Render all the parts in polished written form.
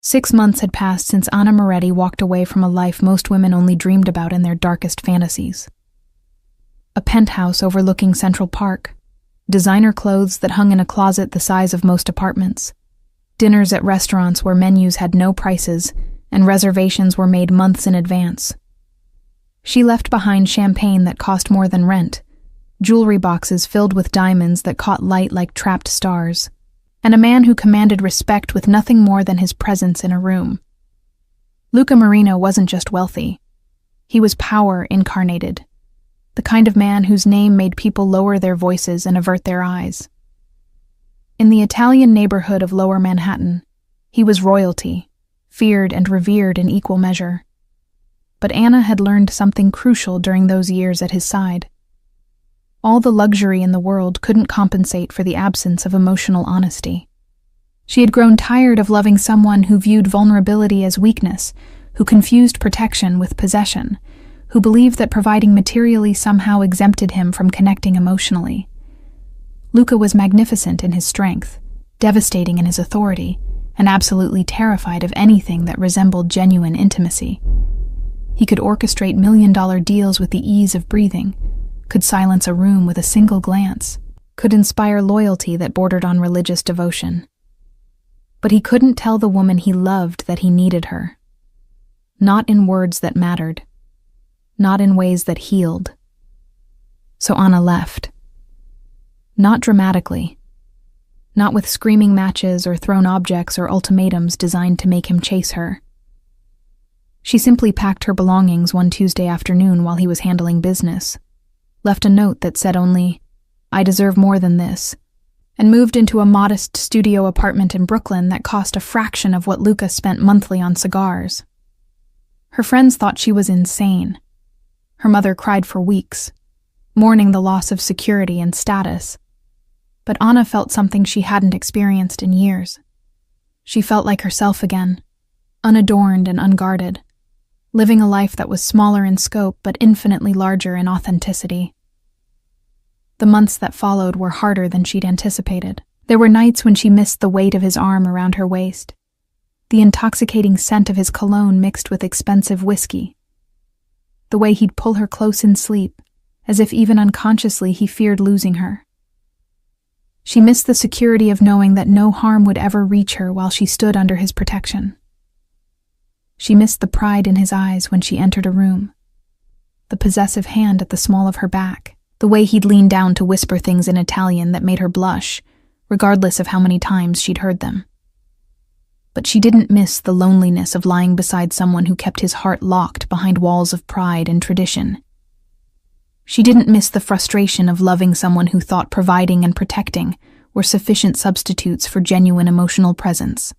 6 months had passed since Anna Moretti walked away from a life most women only dreamed about in their darkest fantasies. A penthouse overlooking Central Park, designer clothes that hung in a closet the size of most apartments, dinners at restaurants where menus had no prices and reservations were made months in advance. She left behind champagne that cost more than rent, jewelry boxes filled with diamonds that caught light like trapped stars, and a man who commanded respect with nothing more than his presence in a room. Luca Marino wasn't just wealthy. He was power incarnated, the kind of man whose name made people lower their voices and avert their eyes. In the Italian neighborhood of Lower Manhattan, he was royalty, feared and revered in equal measure. But Anna had learned something crucial during those years at his side. All the luxury in the world couldn't compensate for the absence of emotional honesty. She had grown tired of loving someone who viewed vulnerability as weakness, who confused protection with possession, who believed that providing materially somehow exempted him from connecting emotionally. Luca was magnificent in his strength, devastating in his authority, and absolutely terrified of anything that resembled genuine intimacy. He could orchestrate million-dollar deals with the ease of breathing, could silence a room with a single glance, could inspire loyalty that bordered on religious devotion. But he couldn't tell the woman he loved that he needed her. Not in words that mattered, not in ways that healed. So Anna left. Not dramatically. Not with screaming matches or thrown objects or ultimatums designed to make him chase her. She simply packed her belongings one Tuesday afternoon while he was handling business, left a note that said only, "I deserve more than this," and moved into a modest studio apartment in Brooklyn that cost a fraction of what Luca spent monthly on cigars. Her friends thought she was insane. Her mother cried for weeks, mourning the loss of security and status. But Anna felt something she hadn't experienced in years. She felt like herself again, unadorned and unguarded, living a life that was smaller in scope but infinitely larger in authenticity. The months that followed were harder than she'd anticipated. There were nights when she missed the weight of his arm around her waist, the intoxicating scent of his cologne mixed with expensive whiskey, the way he'd pull her close in sleep, as if even unconsciously he feared losing her. She missed the security of knowing that no harm would ever reach her while she stood under his protection. She missed the pride in his eyes when she entered a room, the possessive hand at the small of her back, the way he'd lean down to whisper things in Italian that made her blush, regardless of how many times she'd heard them. But she didn't miss the loneliness of lying beside someone who kept his heart locked behind walls of pride and tradition. She didn't miss the frustration of loving someone who thought providing and protecting were sufficient substitutes for genuine emotional presence.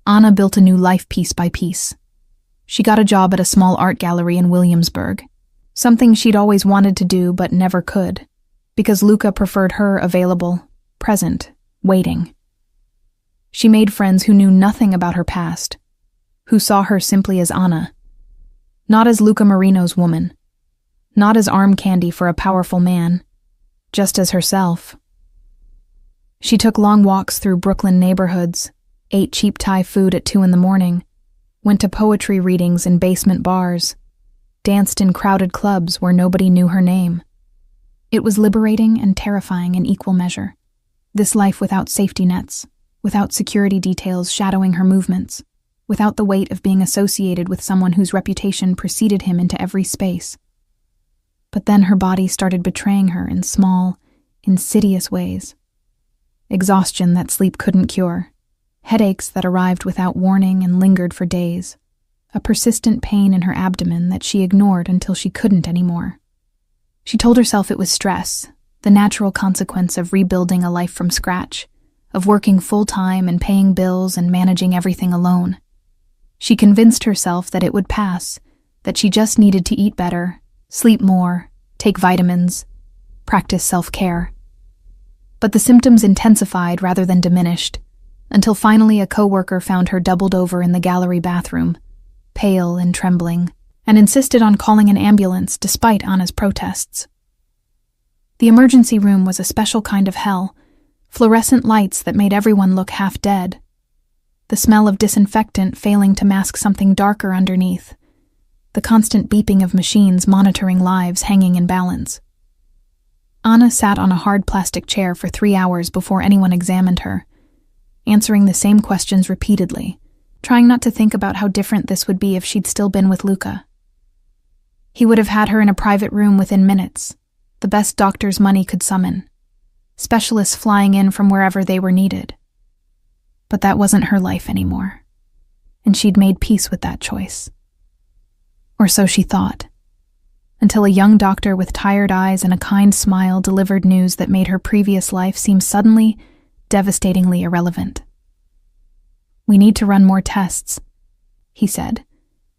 Anna built a new life piece by piece. She got a job at a small art gallery in Williamsburg, something she'd always wanted to do but never could, because Luca preferred her available, present, waiting. She made friends who knew nothing about her past, who saw her simply as Anna, not as Luca Marino's woman, not as arm candy for a powerful man, just as herself. She took long walks through Brooklyn neighborhoods, ate cheap Thai food at 2 a.m, went to poetry readings in basement bars, danced in crowded clubs where nobody knew her name. It was liberating and terrifying in equal measure. This life without safety nets, without security details shadowing her movements, without the weight of being associated with someone whose reputation preceded him into every space. But then her body started betraying her in small, insidious ways. Exhaustion that sleep couldn't cure, headaches that arrived without warning and lingered for days, a persistent pain in her abdomen that she ignored until she couldn't anymore. She told herself it was stress, the natural consequence of rebuilding a life from scratch, of working full-time and paying bills and managing everything alone. She convinced herself that it would pass, that she just needed to eat better, sleep more, take vitamins, practice self-care. But the symptoms intensified rather than diminished, until finally a coworker found her doubled over in the gallery bathroom, pale and trembling, and insisted on calling an ambulance despite Anna's protests. The emergency room was a special kind of hell, fluorescent lights that made everyone look half dead. the smell of disinfectant failing to mask something darker underneath, the constant beeping of machines monitoring lives hanging in balance. Anna sat on a hard plastic chair for 3 hours before anyone examined her, answering the same questions repeatedly, trying not to think about how different this would be if she'd still been with Luca. He would have had her in a private room within minutes, the best doctors money could summon, specialists flying in from wherever they were needed. But that wasn't her life anymore, and she'd made peace with that choice. Or so she thought, until a young doctor with tired eyes and a kind smile delivered news that made her previous life seem suddenly, devastatingly irrelevant. "We need to run more tests," he said,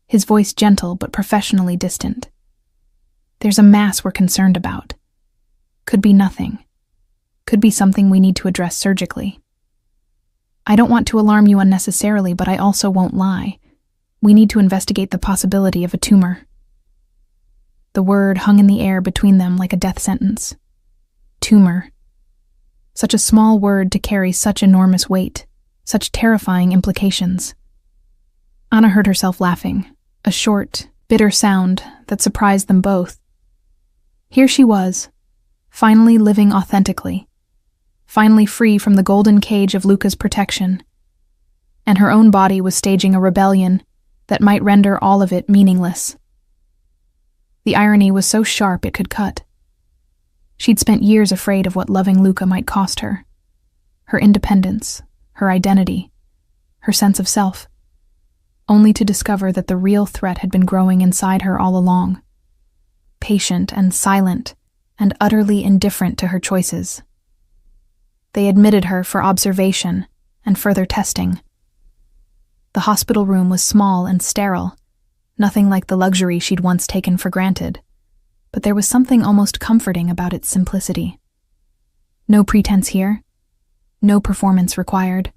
his voice gentle but professionally distant. "There's a mass we're concerned about. Could be nothing. Could be something we need to address surgically. I don't want to alarm you unnecessarily, but I also won't lie. We need to investigate the possibility of a tumor." The word hung in the air between them like a death sentence. Tumor. Such a small word to carry such enormous weight, such terrifying implications. Anna heard herself laughing, a short, bitter sound that surprised them both. Here she was, finally living authentically, finally free from the golden cage of Luca's protection, and her own body was staging a rebellion that might render all of it meaningless. The irony was so sharp it could cut. She'd spent years afraid of what loving Luca might cost her. Her independence, her identity, her sense of self, only to discover that the real threat had been growing inside her all along. Patient and silent and utterly indifferent to her choices. They admitted her for observation and further testing. The hospital room was small and sterile, nothing like the luxury she'd once taken for granted, but there was something almost comforting about its simplicity. No pretense here, no performance required.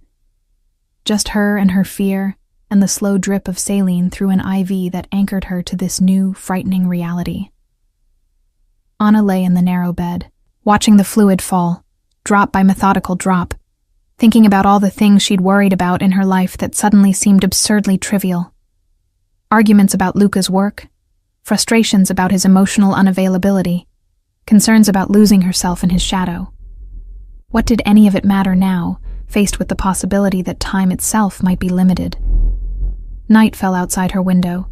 Just her and her fear and the slow drip of saline through an IV that anchored her to this new, frightening reality. Anna lay in the narrow bed, watching the fluid fall, drop by methodical drop, thinking about all the things she'd worried about in her life that suddenly seemed absurdly trivial. Arguments about Luca's work, frustrations about his emotional unavailability, concerns about losing herself in his shadow. What did any of it matter now, faced with the possibility that time itself might be limited? Night fell outside her window,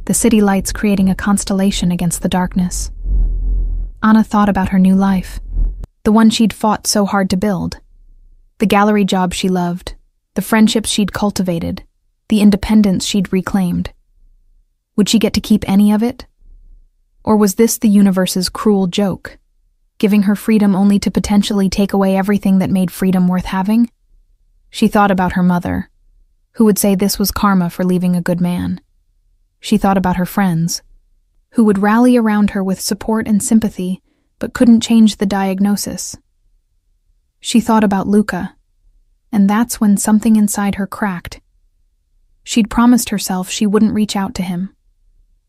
the city lights creating a constellation against the darkness. Anna thought about her new life, the one she'd fought so hard to build. The gallery job she loved, the friendships she'd cultivated, the independence she'd reclaimed. Would she get to keep any of it? Or was this the universe's cruel joke, giving her freedom only to potentially take away everything that made freedom worth having? She thought about her mother, who would say this was karma for leaving a good man. She thought about her friends, who would rally around her with support and sympathy, but couldn't change the diagnosis. She thought about Luca, and that's when something inside her cracked. She'd promised herself she wouldn't reach out to him.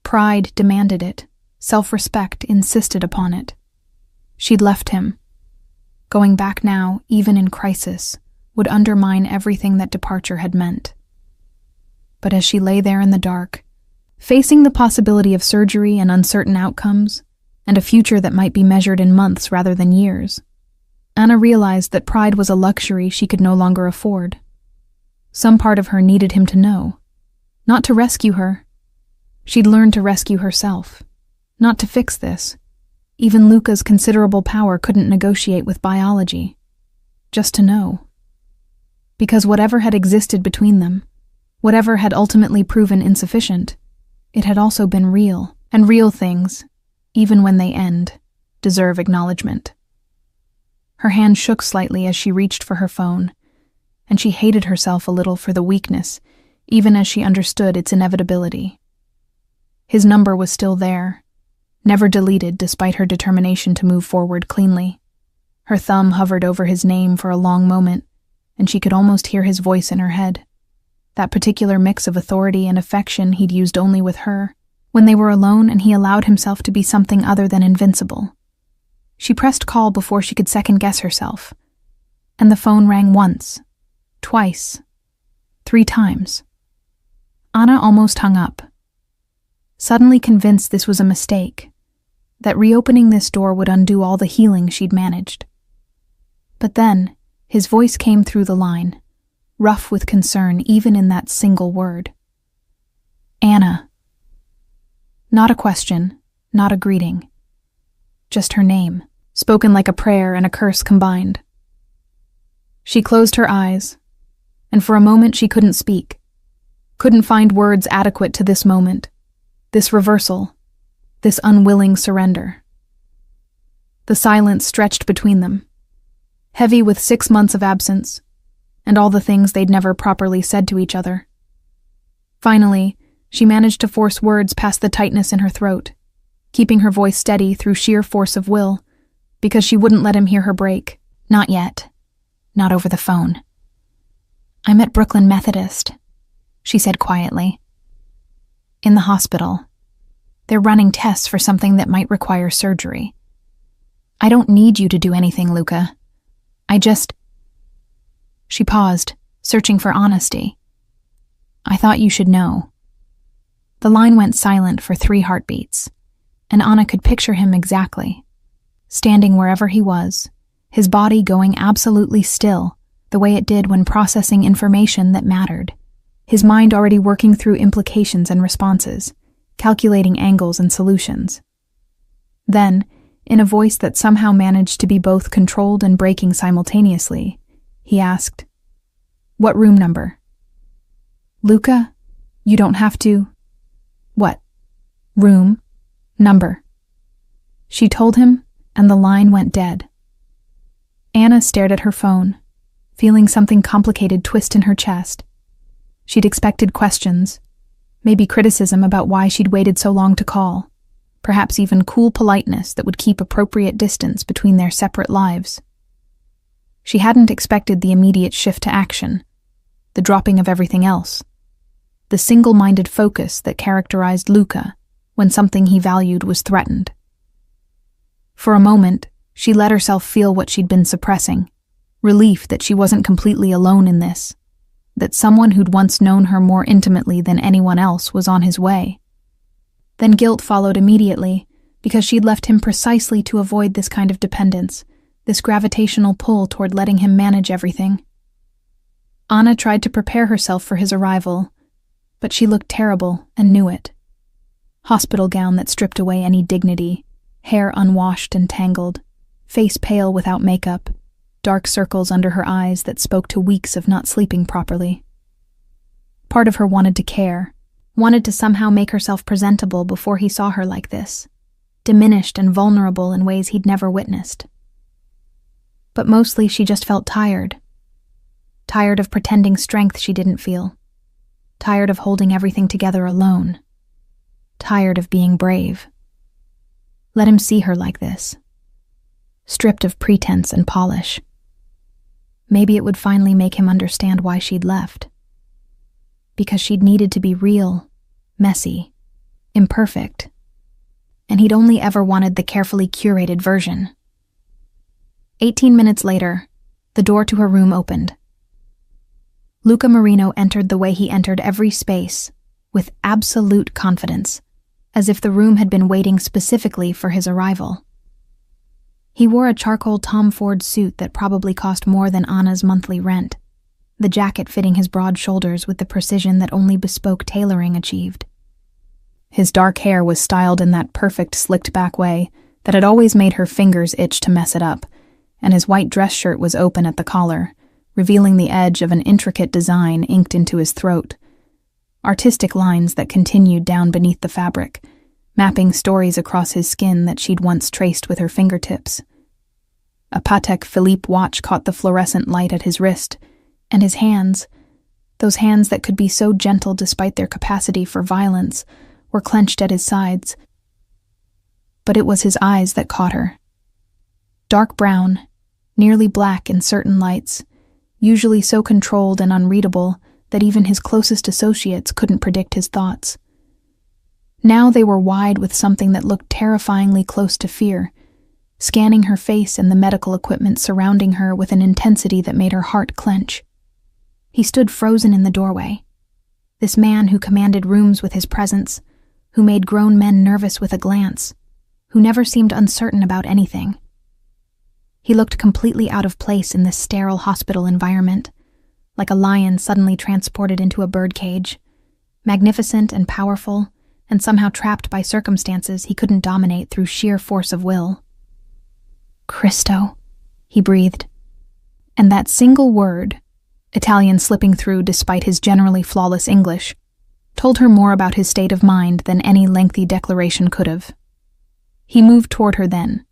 Pride demanded it. Self-respect insisted upon it. She'd left him. Going back now, even in crisis, would undermine everything that departure had meant. But as she lay there in the dark, facing the possibility of surgery and uncertain outcomes, and a future that might be measured in months rather than years, Anna realized that pride was a luxury she could no longer afford. Some part of her needed him to know. Not to rescue her. She'd learned to rescue herself. Not to fix this. Even Luca's considerable power couldn't negotiate with biology. Just to know. Because whatever had existed between them, whatever had ultimately proven insufficient, it had also been real, and real things, even when they end, deserve acknowledgement. Her hand shook slightly as she reached for her phone, and she hated herself a little for the weakness, even as she understood its inevitability. His number was still there, never deleted despite her determination to move forward cleanly. Her thumb hovered over his name for a long moment, and she could almost hear his voice in her head. That particular mix of authority and affection he'd used only with her, when they were alone and he allowed himself to be something other than invincible. She pressed call before she could second-guess herself, and the phone rang once, twice, 3 times. Anna almost hung up, suddenly convinced this was a mistake, that reopening this door would undo all the healing she'd managed. But then, his voice came through the line, rough with concern even in that single word. Anna. Not a question, not a greeting. Just her name, spoken like a prayer and a curse combined. She closed her eyes, and for a moment she couldn't speak, couldn't find words adequate to this moment, this reversal, this unwilling surrender. The silence stretched between them, heavy with 6 months of absence, and all the things they'd never properly said to each other. Finally, she managed to force words past the tightness in her throat, keeping her voice steady through sheer force of will, because she wouldn't let him hear her break. Not yet. Not over the phone. I'm at Brooklyn Methodist, she said quietly. In the hospital. They're running tests for something that might require surgery. I don't need you to do anything, Luca. She paused, searching for honesty. I thought you should know. The line went silent for 3 heartbeats, and Anna could picture him exactly, standing wherever he was, his body going absolutely still, the way it did when processing information that mattered, his mind already working through implications and responses, calculating angles and solutions. Then, in a voice that somehow managed to be both controlled and breaking simultaneously, he asked, What room number? Luca, you don't have to. What? Room? Number? She told him, and the line went dead. Anna stared at her phone, feeling something complicated twist in her chest. She'd expected questions, maybe criticism about why she'd waited so long to call, perhaps even cool politeness that would keep appropriate distance between their separate lives. She hadn't expected the immediate shift to action, the dropping of everything else, the single-minded focus that characterized Luca when something he valued was threatened. For a moment, she let herself feel what she'd been suppressing, relief that she wasn't completely alone in this, that someone who'd once known her more intimately than anyone else was on his way. Then guilt followed immediately, because she'd left him precisely to avoid this kind of dependence, this gravitational pull toward letting him manage everything. Anna tried to prepare herself for his arrival, but she looked terrible and knew it. Hospital gown that stripped away any dignity, hair unwashed and tangled, face pale without makeup, dark circles under her eyes that spoke to weeks of not sleeping properly. Part of her wanted to care, wanted to somehow make herself presentable before he saw her like this, diminished and vulnerable in ways he'd never witnessed. But mostly she just felt tired. Tired of pretending strength she didn't feel. Tired of holding everything together alone. Tired of being brave. Let him see her like this, stripped of pretense and polish. Maybe it would finally make him understand why she'd left. Because she'd needed to be real, messy, imperfect, and he'd only ever wanted the carefully curated version. 18 minutes later, the door to her room opened. Luca Marino entered the way he entered every space, with absolute confidence, as if the room had been waiting specifically for his arrival. He wore a charcoal Tom Ford suit that probably cost more than Anna's monthly rent, the jacket fitting his broad shoulders with the precision that only bespoke tailoring achieved. His dark hair was styled in that perfect slicked-back way that had always made her fingers itch to mess it up, and his white dress shirt was open at the collar, revealing the edge of an intricate design inked into his throat, artistic lines that continued down beneath the fabric, mapping stories across his skin that she'd once traced with her fingertips. A Patek Philippe watch caught the fluorescent light at his wrist, and his hands, those hands that could be so gentle despite their capacity for violence, were clenched at his sides. But it was his eyes that caught her. Dark brown, nearly black in certain lights, usually so controlled and unreadable that even his closest associates couldn't predict his thoughts. Now they were wide with something that looked terrifyingly close to fear, scanning her face and the medical equipment surrounding her with an intensity that made her heart clench. He stood frozen in the doorway. This man who commanded rooms with his presence, who made grown men nervous with a glance, who never seemed uncertain about anything. He looked completely out of place in this sterile hospital environment, like a lion suddenly transported into a birdcage, magnificent and powerful, and somehow trapped by circumstances he couldn't dominate through sheer force of will. "Cristo," he breathed. And that single word, Italian slipping through despite his generally flawless English, told her more about his state of mind than any lengthy declaration could have. He moved toward her then,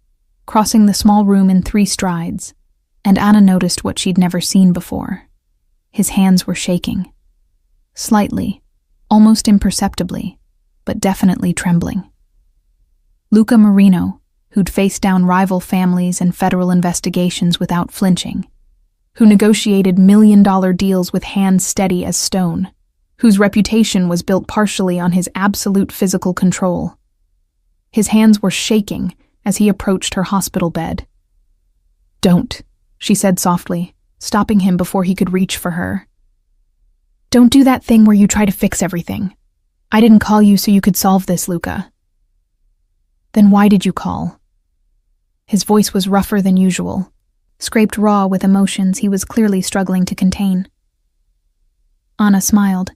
crossing the small room in 3 strides, and Anna noticed what she'd never seen before. His hands were shaking. Slightly, almost imperceptibly, but definitely trembling. Luca Marino, who'd faced down rival families and federal investigations without flinching, who negotiated million-dollar deals with hands steady as stone, whose reputation was built partially on his absolute physical control. His hands were shaking as he approached her hospital bed. "Don't," she said softly, stopping him before he could reach for her. "Don't do that thing where you try to fix everything. I didn't call you so you could solve this, Luca." "Then why did you call?" His voice was rougher than usual, scraped raw with emotions he was clearly struggling to contain. Anna smiled,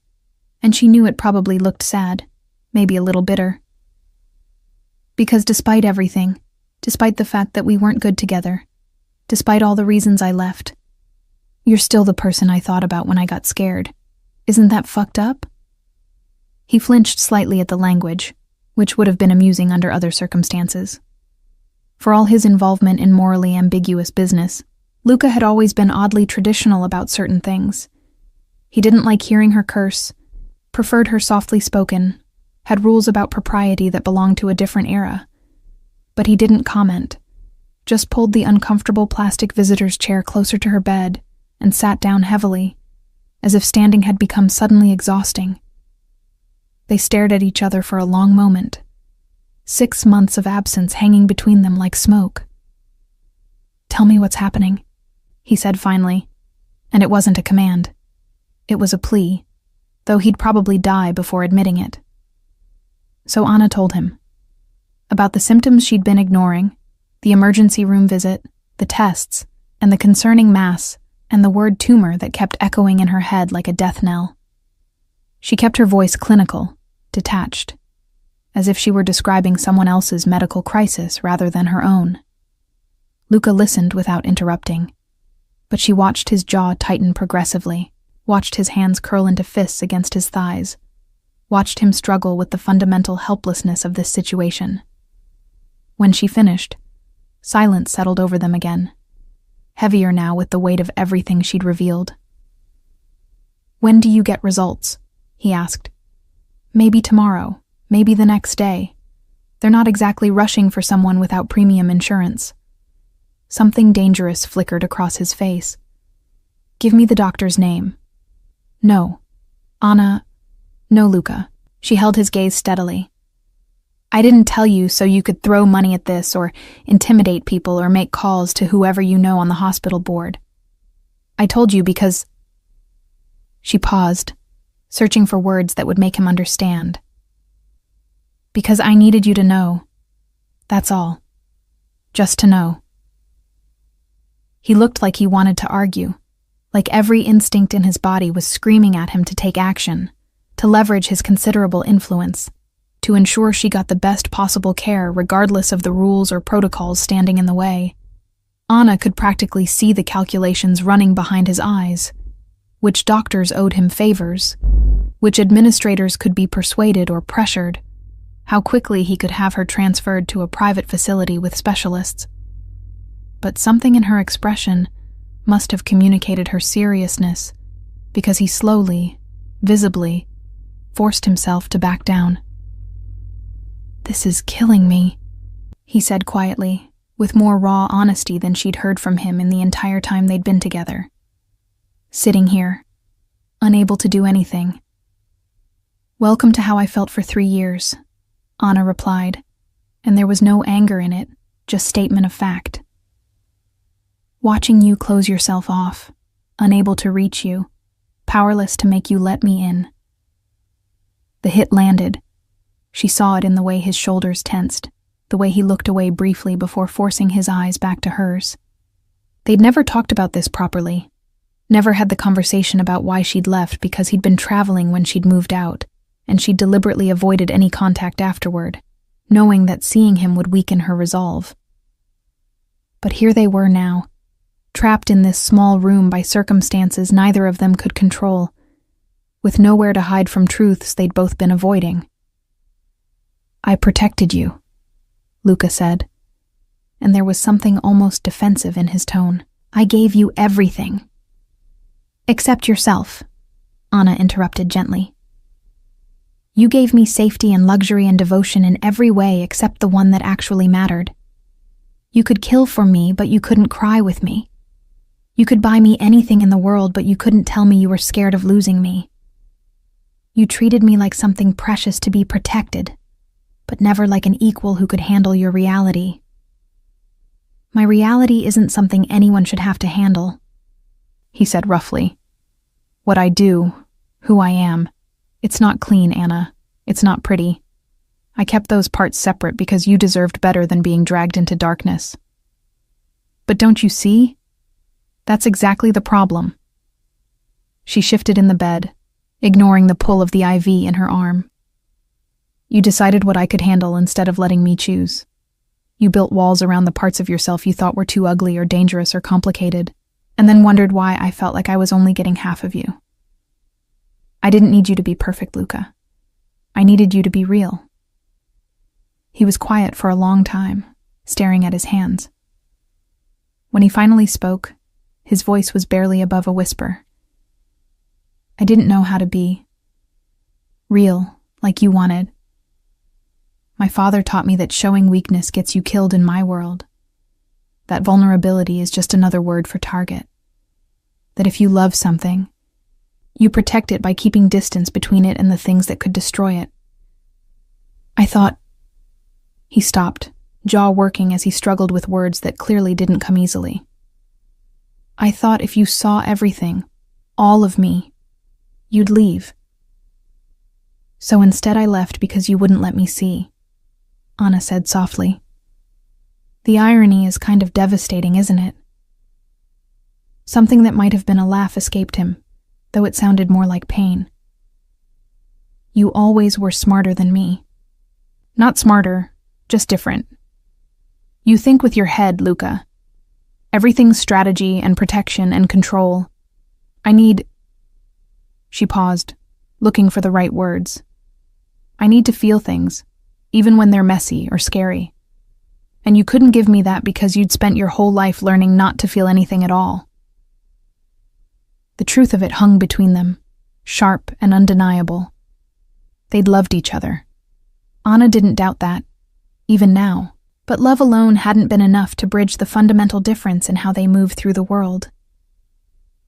and she knew it probably looked sad, maybe a little bitter. "Because despite everything, despite the fact that we weren't good together, despite all the reasons I left, you're still the person I thought about when I got scared. Isn't that fucked up?" He flinched slightly at the language, which would have been amusing under other circumstances. For all his involvement in morally ambiguous business, Luca had always been oddly traditional about certain things. He didn't like hearing her curse, preferred her softly spoken, had rules about propriety that belonged to a different era. But he didn't comment, just pulled the uncomfortable plastic visitor's chair closer to her bed and sat down heavily, as if standing had become suddenly exhausting. They stared at each other for a long moment, 6 months of absence hanging between them like smoke. "Tell me what's happening," he said finally, and it wasn't a command. It was a plea, though he'd probably die before admitting it. So Anna told him. About the symptoms she'd been ignoring, the emergency room visit, the tests, and the concerning mass, and the word tumor that kept echoing in her head like a death knell. She kept her voice clinical, detached, as if she were describing someone else's medical crisis rather than her own. Luca listened without interrupting, but she watched his jaw tighten progressively, watched his hands curl into fists against his thighs, watched him struggle with the fundamental helplessness of this situation. When she finished, silence settled over them again, heavier now with the weight of everything she'd revealed. "When do you get results?" he asked. "Maybe tomorrow, maybe the next day. They're not exactly rushing for someone without premium insurance." Something dangerous flickered across his face. "Give me the doctor's name." "No. Anna." "No, Luca." She held his gaze steadily. "I didn't tell you so you could throw money at this or intimidate people or make calls to whoever you know on the hospital board. I told you because—" She paused, searching for words that would make him understand. "Because I needed you to know. That's all. Just to know." He looked like he wanted to argue, like every instinct in his body was screaming at him to take action, to leverage his considerable influence, to ensure she got the best possible care regardless of the rules or protocols standing in the way. Anna could practically see the calculations running behind his eyes, which doctors owed him favors, which administrators could be persuaded or pressured, how quickly he could have her transferred to a private facility with specialists. But something in her expression must have communicated her seriousness, because he slowly, visibly, forced himself to back down. "This is killing me," he said quietly, with more raw honesty than she'd heard from him in the entire time they'd been together. Sitting here, unable to do anything. "Welcome to how I felt for 3 years," Anna replied, and there was no anger in it, just statement of fact. "Watching you close yourself off, unable to reach you, powerless to make you let me in. The hit landed. She saw it in the way his shoulders tensed, the way he looked away briefly before forcing his eyes back to hers. They'd never talked about this properly. Never had the conversation about why she'd left because he'd been traveling when she'd moved out, and she'd deliberately avoided any contact afterward, knowing that seeing him would weaken her resolve. But here they were now, trapped in this small room by circumstances neither of them could control, with nowhere to hide from truths they'd both been avoiding. "I protected you," Luca said, and there was something almost defensive in his tone. "I gave you everything." "Except yourself," Anna interrupted gently. "You gave me safety and luxury and devotion in every way except the one that actually mattered. You could kill for me, but you couldn't cry with me. You could buy me anything in the world, but you couldn't tell me you were scared of losing me. You treated me like something precious to be protected, but never like an equal who could handle your reality. My reality isn't something anyone should have to handle," he said roughly. "What I do, who I am, it's not clean, Anna. It's not pretty. I kept those parts separate because you deserved better than being dragged into darkness. But don't you see? That's exactly the problem." She shifted in the bed, ignoring the pull of the IV in her arm. "You decided what I could handle instead of letting me choose. You built walls around the parts of yourself you thought were too ugly or dangerous or complicated, and then wondered why I felt like I was only getting half of you. I didn't need you to be perfect, Luca. I needed you to be real." He was quiet for a long time, staring at his hands. When he finally spoke, his voice was barely above a whisper. "I didn't know how to be real, like you wanted. My father taught me that showing weakness gets you killed in my world. That vulnerability is just another word for target. That if you love something, you protect it by keeping distance between it and the things that could destroy it. I thought..." He stopped, jaw working as he struggled with words that clearly didn't come easily. "I thought if you saw everything, all of me, you'd leave. So instead I left because you wouldn't let me see," Anna said softly. "The irony is kind of devastating, isn't it?" Something that might have been a laugh escaped him, though it sounded more like pain. "You always were smarter than me. Not smarter, just different. You think with your head, Luca. Everything's strategy and protection and control. I need..." She paused, looking for the right words. "I need to feel things, even when they're messy or scary. And you couldn't give me that because you'd spent your whole life learning not to feel anything at all." The truth of it hung between them, sharp and undeniable. They'd loved each other. Anna didn't doubt that, even now. But love alone hadn't been enough to bridge the fundamental difference in how they moved through the world.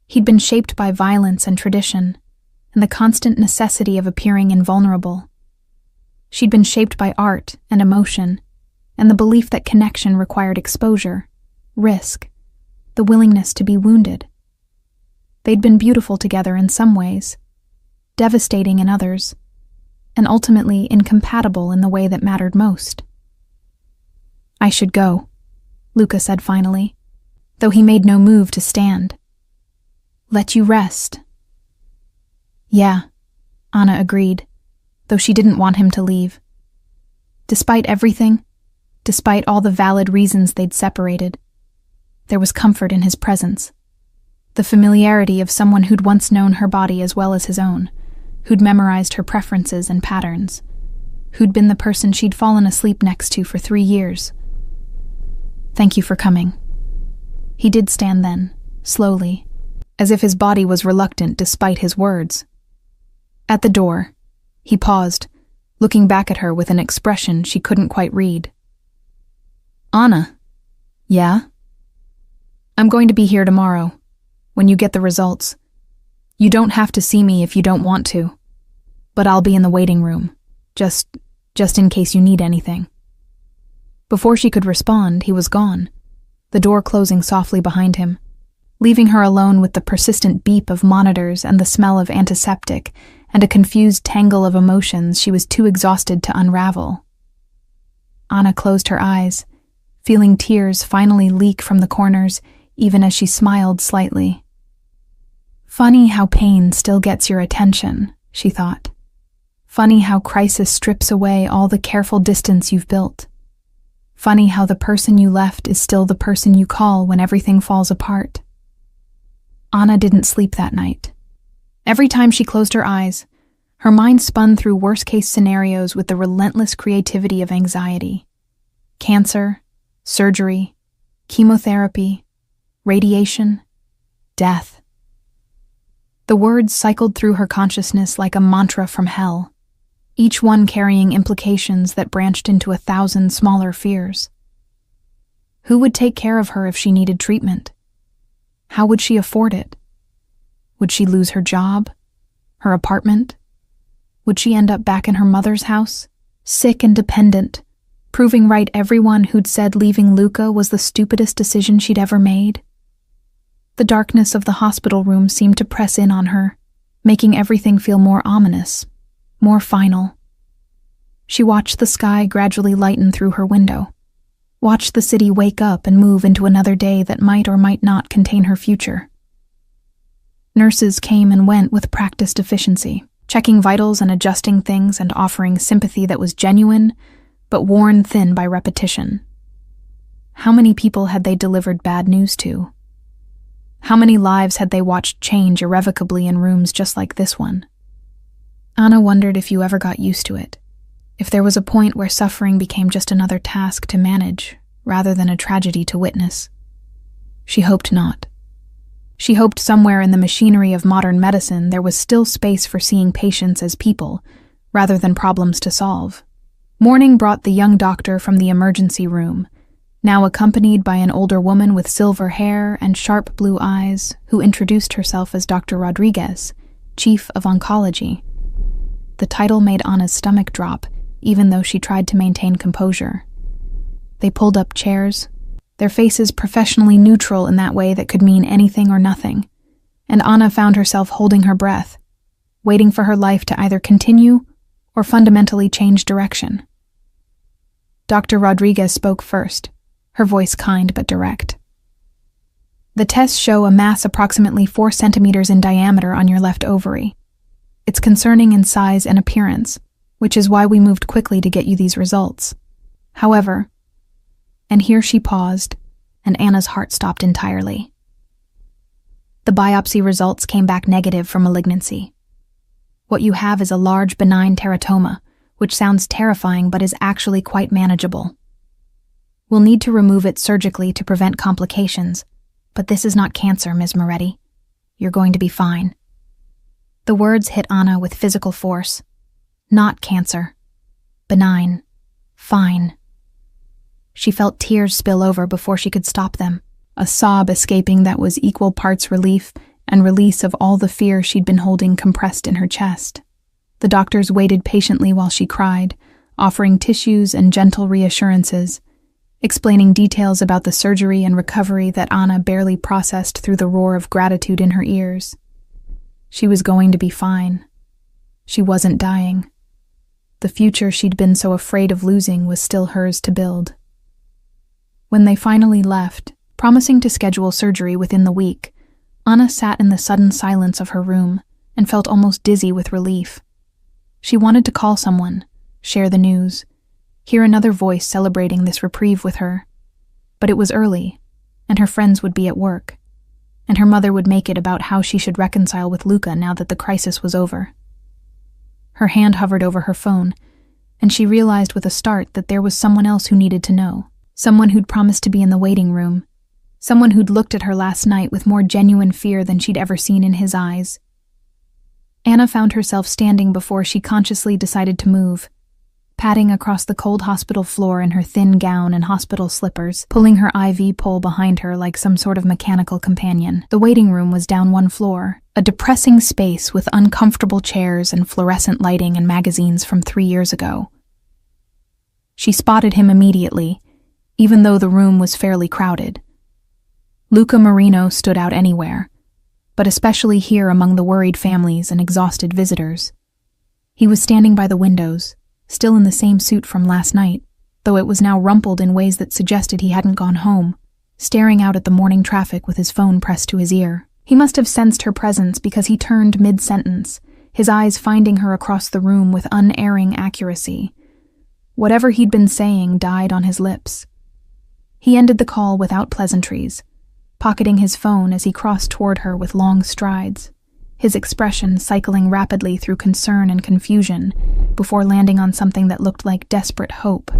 He'd been shaped by violence and tradition, and the constant necessity of appearing invulnerable. She'd been shaped by art and emotion, and the belief that connection required exposure, risk, the willingness to be wounded. They'd been beautiful together in some ways, devastating in others, and ultimately incompatible in the way that mattered most. "I should go," Luca said finally, though he made no move to stand. "Let you rest." "Yeah," Anna agreed, though she didn't want him to leave. Despite everything, despite all the valid reasons they'd separated, there was comfort in his presence. The familiarity of someone who'd once known her body as well as his own, who'd memorized her preferences and patterns, who'd been the person she'd fallen asleep next to for 3 years. "Thank you for coming." He did stand then, slowly, as if his body was reluctant despite his words. At the door, he paused, looking back at her with an expression she couldn't quite read. "Anna." "Yeah?" "I'm going to be here tomorrow, when you get the results. You don't have to see me if you don't want to, but I'll be in the waiting room, just in case you need anything." Before she could respond, he was gone, the door closing softly behind him. leaving her alone with the persistent beep of monitors and the smell of antiseptic and a confused tangle of emotions she was too exhausted to unravel. Anna closed her eyes, feeling tears finally leak from the corners even as she smiled slightly. Funny how pain still gets your attention, she thought. Funny how crisis strips away all the careful distance you've built. Funny how the person you left is still the person you call when everything falls apart. Anna didn't sleep that night. Every time she closed her eyes, her mind spun through worst-case scenarios with the relentless creativity of anxiety. Cancer, surgery, chemotherapy, radiation, death. The words cycled through her consciousness like a mantra from hell, each one carrying implications that branched into 1,000 smaller fears. Who would take care of her if she needed treatment? How would she afford it? Would she lose her job? Her apartment? Would she end up back in her mother's house, sick and dependent, proving right everyone who'd said leaving Luca was the stupidest decision she'd ever made? The darkness of the hospital room seemed to press in on her, making everything feel more ominous, more final. She watched the sky gradually lighten through her window, watched the city wake up and move into another day that might or might not contain her future. Nurses came and went with practiced efficiency, checking vitals and adjusting things and offering sympathy that was genuine, but worn thin by repetition. How many people had they delivered bad news to? How many lives had they watched change irrevocably in rooms just like this one? Anna wondered if you ever got used to it, if there was a point where suffering became just another task to manage, rather than a tragedy to witness. She hoped not. She hoped somewhere in the machinery of modern medicine there was still space for seeing patients as people, rather than problems to solve. Morning brought the young doctor from the emergency room, now accompanied by an older woman with silver hair and sharp blue eyes, who introduced herself as Dr. Rodriguez, Chief of Oncology. The title made Anna's stomach drop, even though she tried to maintain composure. They pulled up chairs, their faces professionally neutral in that way that could mean anything or nothing, and Anna found herself holding her breath, waiting for her life to either continue or fundamentally change direction. Dr. Rodriguez spoke first, her voice kind but direct. The tests show a mass approximately 4 centimeters in diameter on your left ovary. It's concerning in size and appearance, which is why we moved quickly to get you these results. However, and here she paused, and Anna's heart stopped entirely. The biopsy results came back negative for malignancy. What you have is a large benign teratoma, which sounds terrifying but is actually quite manageable. We'll need to remove it surgically to prevent complications, but this is not cancer, Ms. Moretti. You're going to be fine. The words hit Anna with physical force. Not cancer. Benign. Fine. She felt tears spill over before she could stop them, a sob escaping that was equal parts relief and release of all the fear she'd been holding compressed in her chest. The doctors waited patiently while she cried, offering tissues and gentle reassurances, explaining details about the surgery and recovery that Anna barely processed through the roar of gratitude in her ears. She was going to be fine. She wasn't dying. The future she'd been so afraid of losing was still hers to build. When they finally left, promising to schedule surgery within the week, Anna sat in the sudden silence of her room and felt almost dizzy with relief. She wanted to call someone, share the news, hear another voice celebrating this reprieve with her. But it was early, and her friends would be at work, and her mother would make it about how she should reconcile with Luca now that the crisis was over. Her hand hovered over her phone, and she realized with a start that there was someone else who needed to know, someone who'd promised to be in the waiting room, someone who'd looked at her last night with more genuine fear than she'd ever seen in his eyes. Anna found herself standing before she consciously decided to move, padding across the cold hospital floor in her thin gown and hospital slippers, pulling her IV pole behind her like some sort of mechanical companion. The waiting room was down one floor, a depressing space with uncomfortable chairs and fluorescent lighting and magazines from 3 years ago. She spotted him immediately, even though the room was fairly crowded. Luca Marino stood out anywhere, but especially here among the worried families and exhausted visitors. He was standing by the windows, still in the same suit from last night, though it was now rumpled in ways that suggested he hadn't gone home, staring out at the morning traffic with his phone pressed to his ear. He must have sensed her presence because he turned mid-sentence, his eyes finding her across the room with unerring accuracy. Whatever he'd been saying died on his lips. He ended the call without pleasantries, pocketing his phone as he crossed toward her with long strides, his expression cycling rapidly through concern and confusion before landing on something that looked like desperate hope.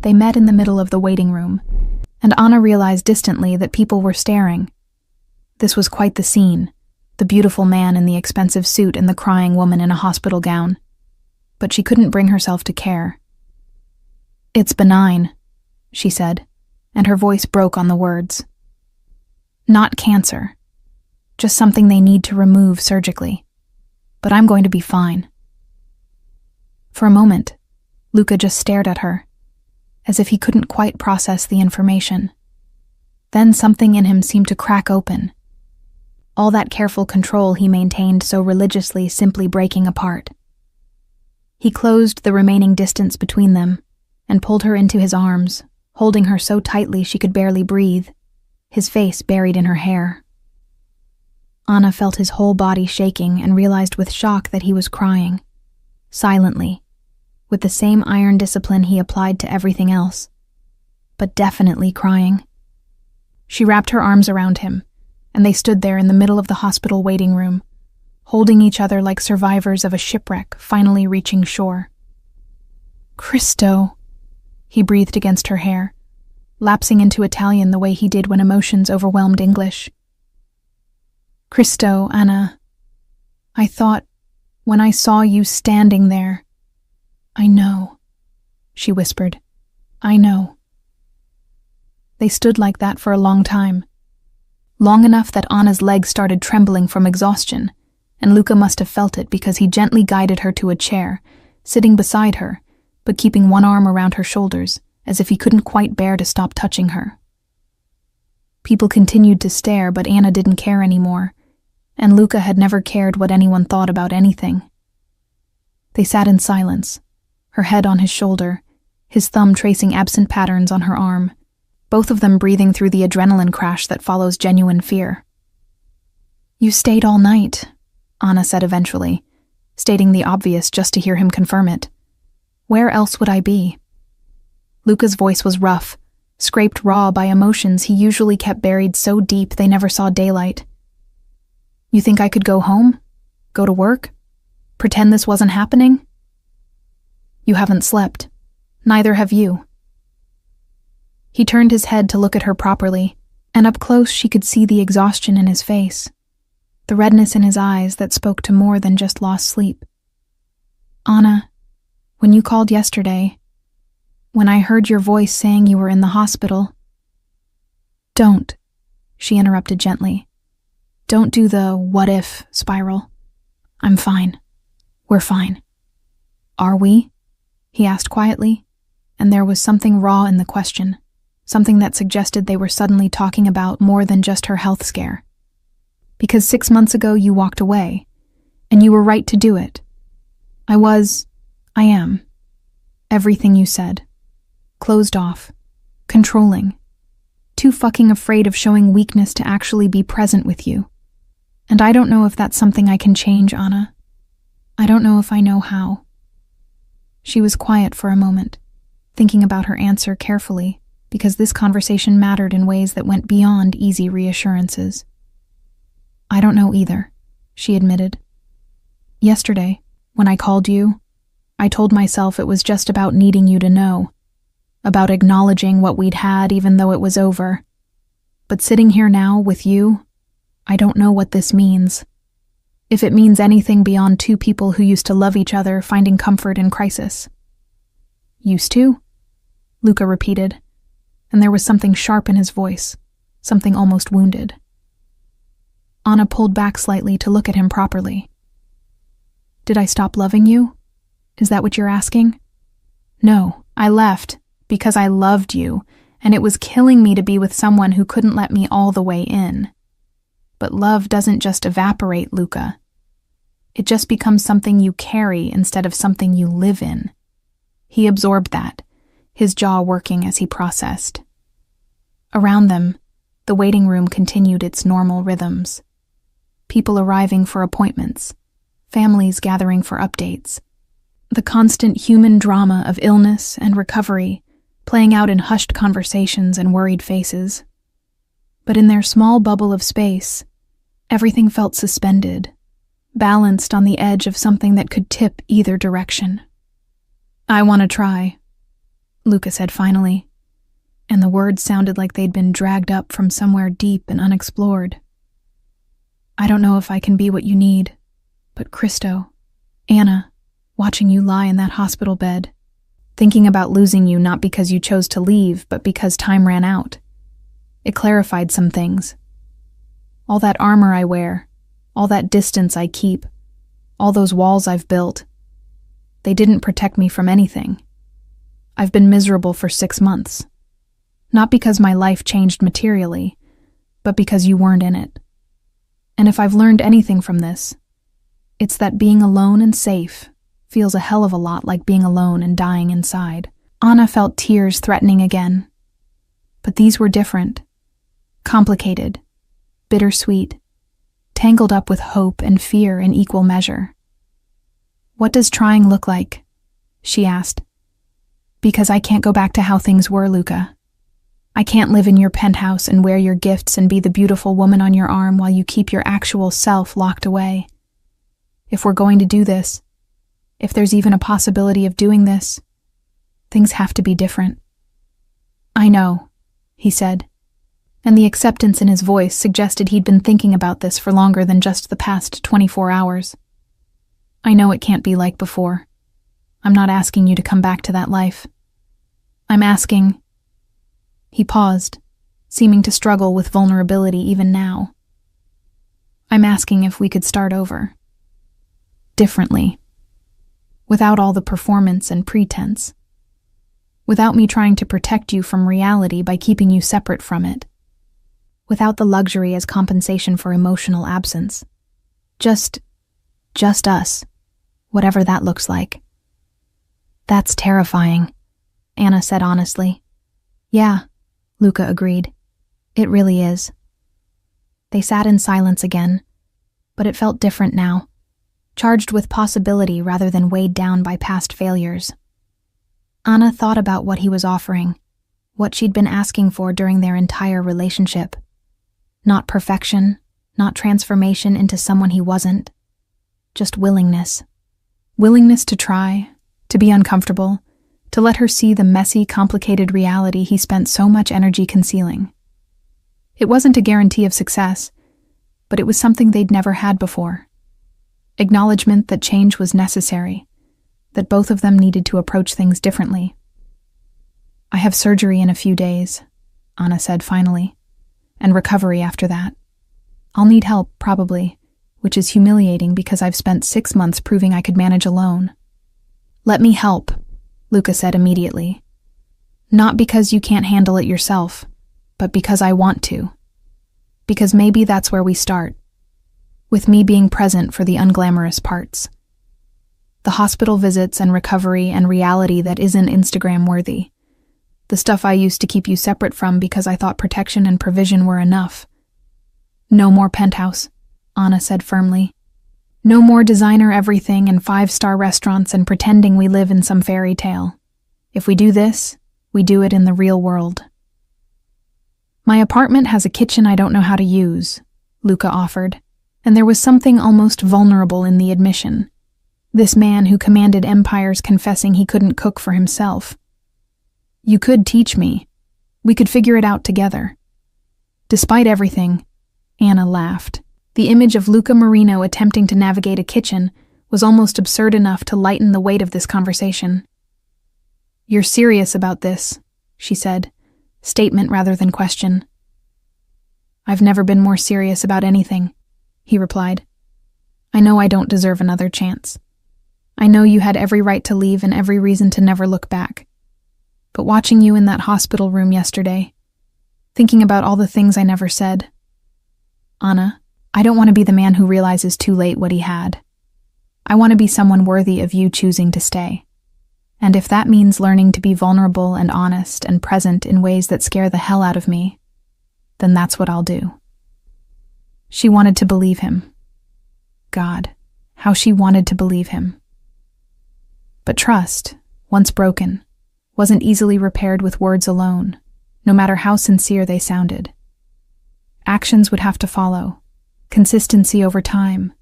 They met in the middle of the waiting room, and Anna realized distantly that people were staring. This was quite the scene, the beautiful man in the expensive suit and the crying woman in a hospital gown. But she couldn't bring herself to care. "It's benign," she said, and her voice broke on the words. "Not cancer. Just something they need to remove surgically. But I'm going to be fine." For a moment, Luca just stared at her, as if he couldn't quite process the information. Then something in him seemed to crack open. All that careful control he maintained so religiously simply breaking apart. He closed the remaining distance between them and pulled her into his arms, holding her so tightly she could barely breathe, his face buried in her hair. Anna felt his whole body shaking and realized with shock that he was crying, silently, with the same iron discipline he applied to everything else, but definitely crying. She wrapped her arms around him, and they stood there in the middle of the hospital waiting room, holding each other like survivors of a shipwreck finally reaching shore. "Cristo," he breathed against her hair, lapsing into Italian the way he did when emotions overwhelmed English. "Cristo, Anna, I thought, when I saw you standing there—" "I know," she whispered. "I know." They stood like that for a long time, long enough that Anna's legs started trembling from exhaustion, and Luca must have felt it because he gently guided her to a chair, sitting beside her, but keeping one arm around her shoulders, as if he couldn't quite bear to stop touching her. People continued to stare, but Anna didn't care anymore, and Luca had never cared what anyone thought about anything. They sat in silence, her head on his shoulder, his thumb tracing absent patterns on her arm, both of them breathing through the adrenaline crash that follows genuine fear. "You stayed all night," Anna said eventually, stating the obvious just to hear him confirm it. "Where else would I be?" Luca's voice was rough, scraped raw by emotions he usually kept buried so deep they never saw daylight. "You think I could go home? Go to work? Pretend this wasn't happening?" "You haven't slept. Neither have you." He turned his head to look at her properly, and up close she could see the exhaustion in his face, the redness in his eyes that spoke to more than just lost sleep. "Anna, when you called yesterday, when I heard your voice saying you were in the hospital—" "Don't," she interrupted gently. "Don't do the what-if spiral. I'm fine. We're fine." "Are we?" he asked quietly, and there was something raw in the question, something that suggested they were suddenly talking about more than just her health scare. "Because 6 months ago you walked away, and you were right to do it. I am. Everything you said. Closed off. Controlling. Too fucking afraid of showing weakness to actually be present with you. And I don't know if that's something I can change, Anna. I don't know if I know how." She was quiet for a moment, thinking about her answer carefully, because this conversation mattered in ways that went beyond easy reassurances. "I don't know either," she admitted. "Yesterday, when I called you, I told myself it was just about needing you to know, about acknowledging what we'd had even though it was over. But sitting here now with you, I don't know what this means. If it means anything beyond two people who used to love each other finding comfort in crisis." "Used to?" Luca repeated, and there was something sharp in his voice, something almost wounded. Anna pulled back slightly to look at him properly. "Did I stop loving you? Is that what you're asking?" "No, I left because I loved you, and it was killing me to be with someone who couldn't let me all the way in. But love doesn't just evaporate, Luca. It just becomes something you carry instead of something you live in. He absorbed that, his jaw working as he processed. Around them, the waiting room continued its normal rhythms. People arriving for appointments, families gathering for updates. The constant human drama of illness and recovery playing out in hushed conversations and worried faces. But in their small bubble of space, everything felt suspended, balanced on the edge of something that could tip either direction. "I want to try," Luca said finally, and the words sounded like they'd been dragged up from somewhere deep and unexplored. "I don't know if I can be what you need, but Christo, Anna, watching you lie in that hospital bed, thinking about losing you not because you chose to leave, but because time ran out. It clarified some things. All that armor I wear, all that distance I keep, all those walls I've built, they didn't protect me from anything. I've been miserable for 6 months. Not because my life changed materially, but because you weren't in it. And if I've learned anything from this, it's that being alone and safe feels a hell of a lot like being alone and dying inside." Anna felt tears threatening again. But these were different. Complicated, bittersweet, tangled up with hope and fear in equal measure. "What does trying look like?" she asked. "Because I can't go back to how things were, Luca. I can't live in your penthouse and wear your gifts and be the beautiful woman on your arm while you keep your actual self locked away. If we're going to do this, if there's even a possibility of doing this, things have to be different." "I know," he said, and the acceptance in his voice suggested he'd been thinking about this for longer than just the past 24 hours. "I know it can't be like before. I'm not asking you to come back to that life. I'm asking—" He paused, seeming to struggle with vulnerability even now. "I'm asking if we could start over. Differently. Without all the performance and pretense. Without me trying to protect you from reality by keeping you separate from it. Without the luxury as compensation for emotional absence. Just us, whatever that looks like." "That's terrifying," Anna said honestly. "Yeah," Luca agreed. "It really is." They sat in silence again, but it felt different now, charged with possibility rather than weighed down by past failures. Anna thought about what he was offering, what she'd been asking for during their entire relationship. Not perfection, not transformation into someone he wasn't, just willingness. Willingness to try, to be uncomfortable, to let her see the messy, complicated reality he spent so much energy concealing. It wasn't a guarantee of success, but it was something they'd never had before. Acknowledgement that change was necessary, that both of them needed to approach things differently. "I have surgery in a few days," Anna said finally, "and recovery after that. I'll need help, probably, which is humiliating because I've spent 6 months proving I could manage alone." "Let me help," Luca said immediately. "Not because you can't handle it yourself, but because I want to. Because maybe that's where we start, with me being present for the unglamorous parts. The hospital visits and recovery and reality that isn't Instagram-worthy. The stuff I used to keep you separate from because I thought protection and provision were enough. No more penthouse," Anna said firmly. "No more designer everything and 5-star restaurants and pretending we live in some fairy tale. If we do this, we do it in the real world." "My apartment has a kitchen I don't know how to use," Luca offered, and there was something almost vulnerable in the admission. This man who commanded empires confessing he couldn't cook for himself. "You could teach me. We could figure it out together." Despite everything, Anna laughed. The image of Luca Marino attempting to navigate a kitchen was almost absurd enough to lighten the weight of this conversation. "You're serious about this," she said, statement rather than question. "I've never been more serious about anything," he replied. "I know I don't deserve another chance. I know you had every right to leave and every reason to never look back. but watching you in that hospital room yesterday, thinking about all the things I never said. Anna, I don't want to be the man who realizes too late what he had. I want to be someone worthy of you choosing to stay. And if that means learning to be vulnerable and honest and present in ways that scare the hell out of me, then that's what I'll do. She wanted to believe him. God, how she wanted to believe him. But trust, once broken, wasn't easily repaired with words alone, no matter how sincere they sounded. Actions would have to follow, consistency over time,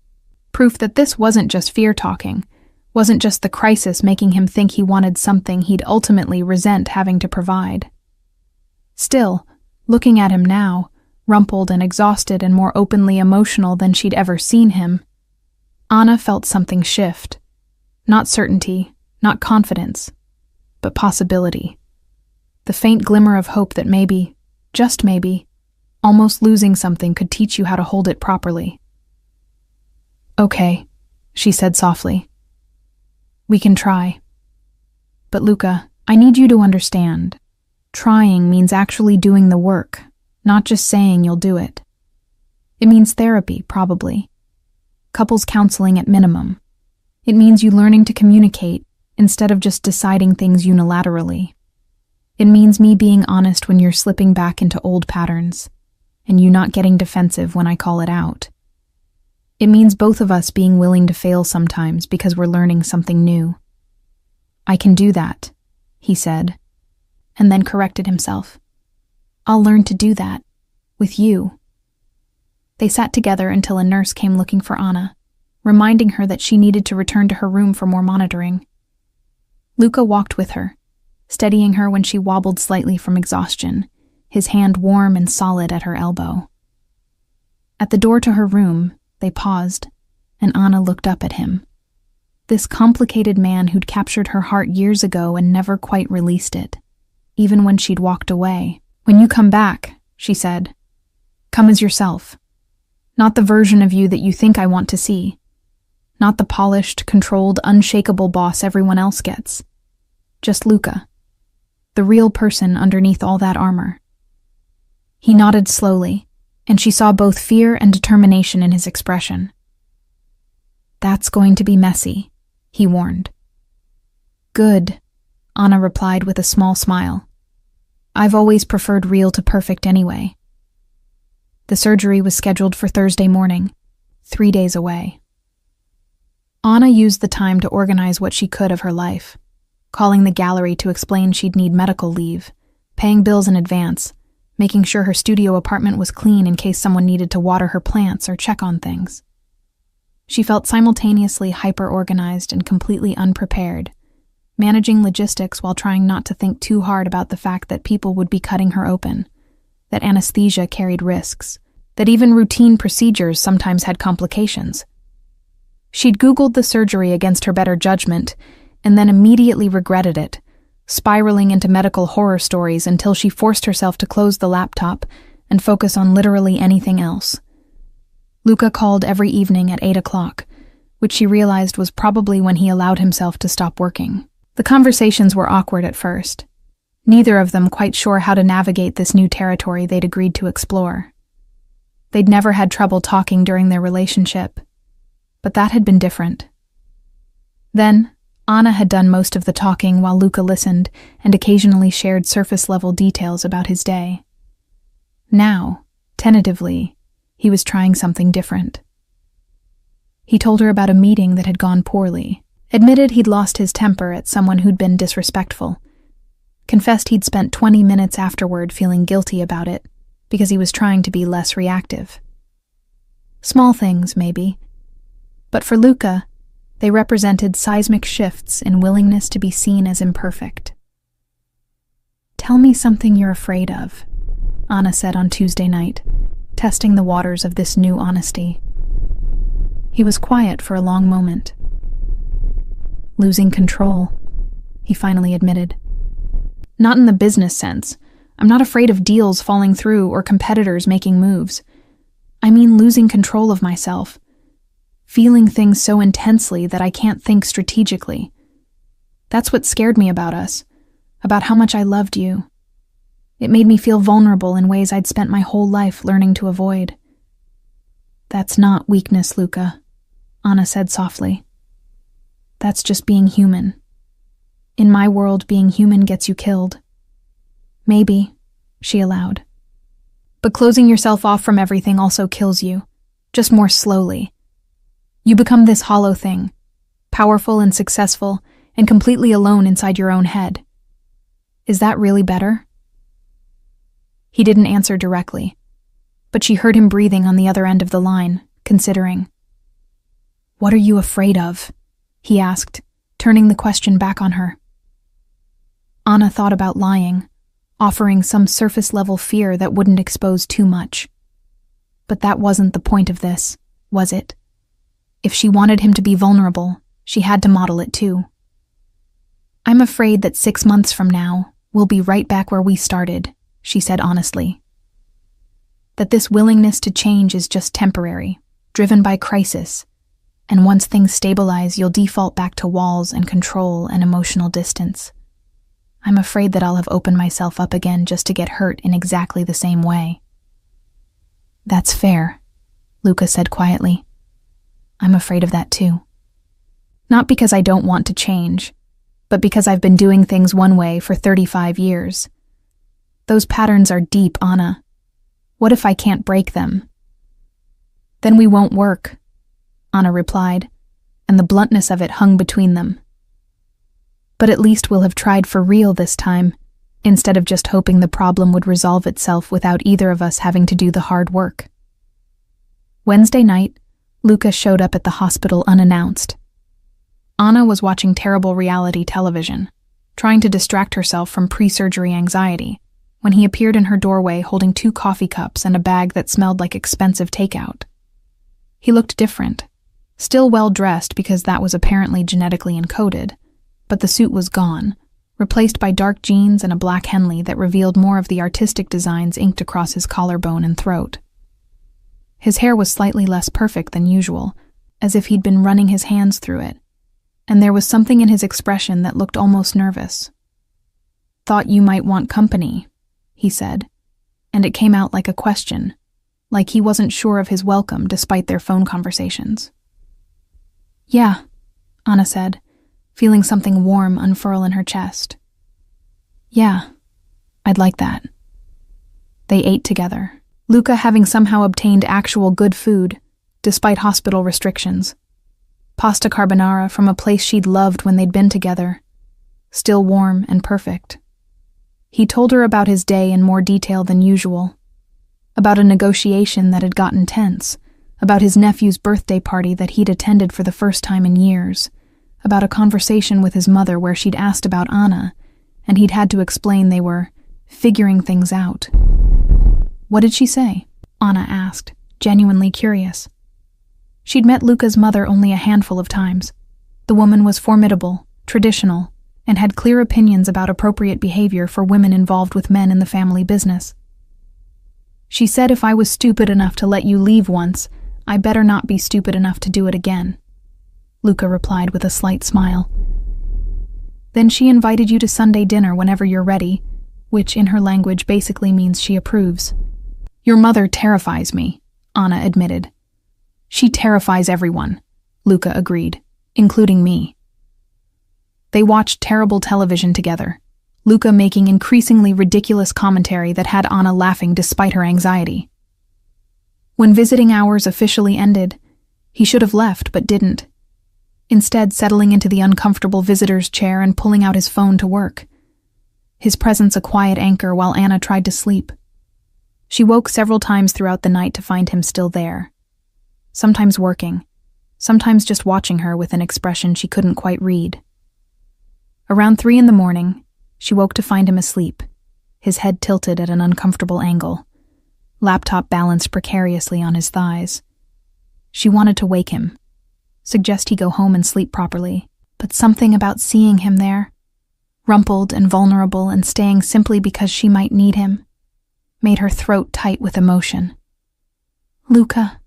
proof that this wasn't just fear talking, wasn't just the crisis making him think he wanted something he'd ultimately resent having to provide. Still, looking at him now, rumpled and exhausted and more openly emotional than she'd ever seen him, Anna felt something shift. Not certainty, not confidence, but possibility. The faint glimmer of hope that maybe, just maybe, almost losing something could teach you how to hold it properly. Okay, she said softly. We can try. But Luca, I need you to understand. Trying means actually doing the work, not just saying you'll do it. It means therapy, probably. Couples counseling at minimum. It means you learning to communicate instead of just deciding things unilaterally. It means me being honest when you're slipping back into old patterns, and you not getting defensive when I call it out. It means both of us being willing to fail sometimes because we're learning something new. I can do that, he said, and then corrected himself. I'll learn to do that, with you. They sat together until a nurse came looking for Anna, reminding her that she needed to return to her room for more monitoring. Luca walked with her, steadying her when she wobbled slightly from exhaustion, his hand warm and solid at her elbow. At the door to her room, they paused, and Anna looked up at him. This complicated man who'd captured her heart years ago and never quite released it, even when she'd walked away. When you come back, she said, come as yourself. Not the version of you that you think I want to see. Not the polished, controlled, unshakable boss everyone else gets. Just Luca, the real person underneath all that armor. He nodded slowly, and she saw both fear and determination in his expression. That's going to be messy, he warned. Good, Anna replied with a small smile. I've always preferred real to perfect anyway. The surgery was scheduled for Thursday morning, 3 days away. Anna used the time to organize what she could of her life, calling the gallery to explain she'd need medical leave, paying bills in advance, making sure her studio apartment was clean in case someone needed to water her plants or check on things. She felt simultaneously hyper-organized and completely unprepared, managing logistics while trying not to think too hard about the fact that people would be cutting her open, that anesthesia carried risks, that even routine procedures sometimes had complications. She'd Googled the surgery against her better judgment and then immediately regretted it, spiraling into medical horror stories until she forced herself to close the laptop and focus on literally anything else. Luca called every evening at 8 o'clock, which she realized was probably when he allowed himself to stop working. The conversations were awkward at first, neither of them quite sure how to navigate this new territory they'd agreed to explore. They'd never had trouble talking during their relationship, but that had been different. Then, Anna had done most of the talking while Luca listened and occasionally shared surface-level details about his day. Now, tentatively, he was trying something different. He told her about a meeting that had gone poorly, admitted he'd lost his temper at someone who'd been disrespectful, confessed he'd spent 20 minutes afterward feeling guilty about it because he was trying to be less reactive. Small things, maybe, but for Luca, they represented seismic shifts in willingness to be seen as imperfect. Tell me something you're afraid of, Anna said on Tuesday night, testing the waters of this new honesty. He was quiet for a long moment. Losing control, he finally admitted. Not in the business sense. I'm not afraid of deals falling through or competitors making moves. I mean losing control of myself. Feeling things so intensely that I can't think strategically. That's what scared me about us. about how much I loved you. It made me feel vulnerable in ways I'd spent my whole life learning to avoid. That's not weakness, Luca, Anna said softly. That's just being human. In my world, being human gets you killed. Maybe, she allowed. But closing yourself off from everything also kills you, just more slowly. You become this hollow thing, powerful and successful, and completely alone inside your own head. Is that really better? He didn't answer directly, but she heard him breathing on the other end of the line, considering. What are you afraid of? He asked, turning the question back on her. Anna thought about lying, offering some surface-level fear that wouldn't expose too much. But that wasn't the point of this, was it? If she wanted him to be vulnerable, she had to model it too. I'm afraid that 6 months from now, we'll be right back where we started, she said honestly. That this willingness to change is just temporary, driven by crisis, and once things stabilize, you'll default back to walls and control and emotional distance. I'm afraid that I'll have opened myself up again just to get hurt in exactly the same way. That's fair, Luca said quietly. I'm afraid of that too. Not because I don't want to change, but because I've been doing things one way for 35 years. Those patterns are deep, Anna. What if I can't break them? Then we won't work, Anna replied, and the bluntness of it hung between them. But at least we'll have tried for real this time, instead of just hoping the problem would resolve itself without either of us having to do the hard work. Wednesday night, Luca showed up at the hospital unannounced. Anna was watching terrible reality television, trying to distract herself from pre-surgery anxiety, when he appeared in her doorway holding 2 coffee cups and a bag that smelled like expensive takeout. He looked different, still well-dressed because that was apparently genetically encoded, but the suit was gone, replaced by dark jeans and a black Henley that revealed more of the artistic designs inked across his collarbone and throat. His hair was slightly less perfect than usual, as if he'd been running his hands through it, and there was something in his expression that looked almost nervous. Thought you might want company, he said, and it came out like a question, like he wasn't sure of his welcome despite their phone conversations. Yeah, Anna said, feeling something warm unfurl in her chest. Yeah, I'd like that. They ate together, Luca having somehow obtained actual good food, despite hospital restrictions. Pasta carbonara from a place she'd loved when they'd been together, still warm and perfect. He told her about his day in more detail than usual, about a negotiation that had gotten tense, about his nephew's birthday party that he'd attended for the first time in years, about a conversation with his mother where she'd asked about Anna, and he'd had to explain they were figuring things out. What did she say? Anna asked, genuinely curious. She'd met Luca's mother only a handful of times. The woman was formidable, traditional, and had clear opinions about appropriate behavior for women involved with men in the family business. She said if I was stupid enough to let you leave once, I better not be stupid enough to do it again. Luca replied with a slight smile. Then she invited you to Sunday dinner whenever you're ready, which in her language basically means she approves. Your mother terrifies me, Anna admitted. She terrifies everyone, Luca agreed, including me. They watched terrible television together, Luca making increasingly ridiculous commentary that had Anna laughing despite her anxiety. When visiting hours officially ended, he should have left but didn't, instead settling into the uncomfortable visitor's chair and pulling out his phone to work, his presence a quiet anchor while Anna tried to sleep. She woke several times throughout the night to find him still there, sometimes working, sometimes just watching her with an expression she couldn't quite read. Around 3 a.m, she woke to find him asleep, his head tilted at an uncomfortable angle, laptop balanced precariously on his thighs. She wanted to wake him, suggest he go home and sleep properly, but something about seeing him there, rumpled and vulnerable and staying simply because she might need him, made her throat tight with emotion. Luca,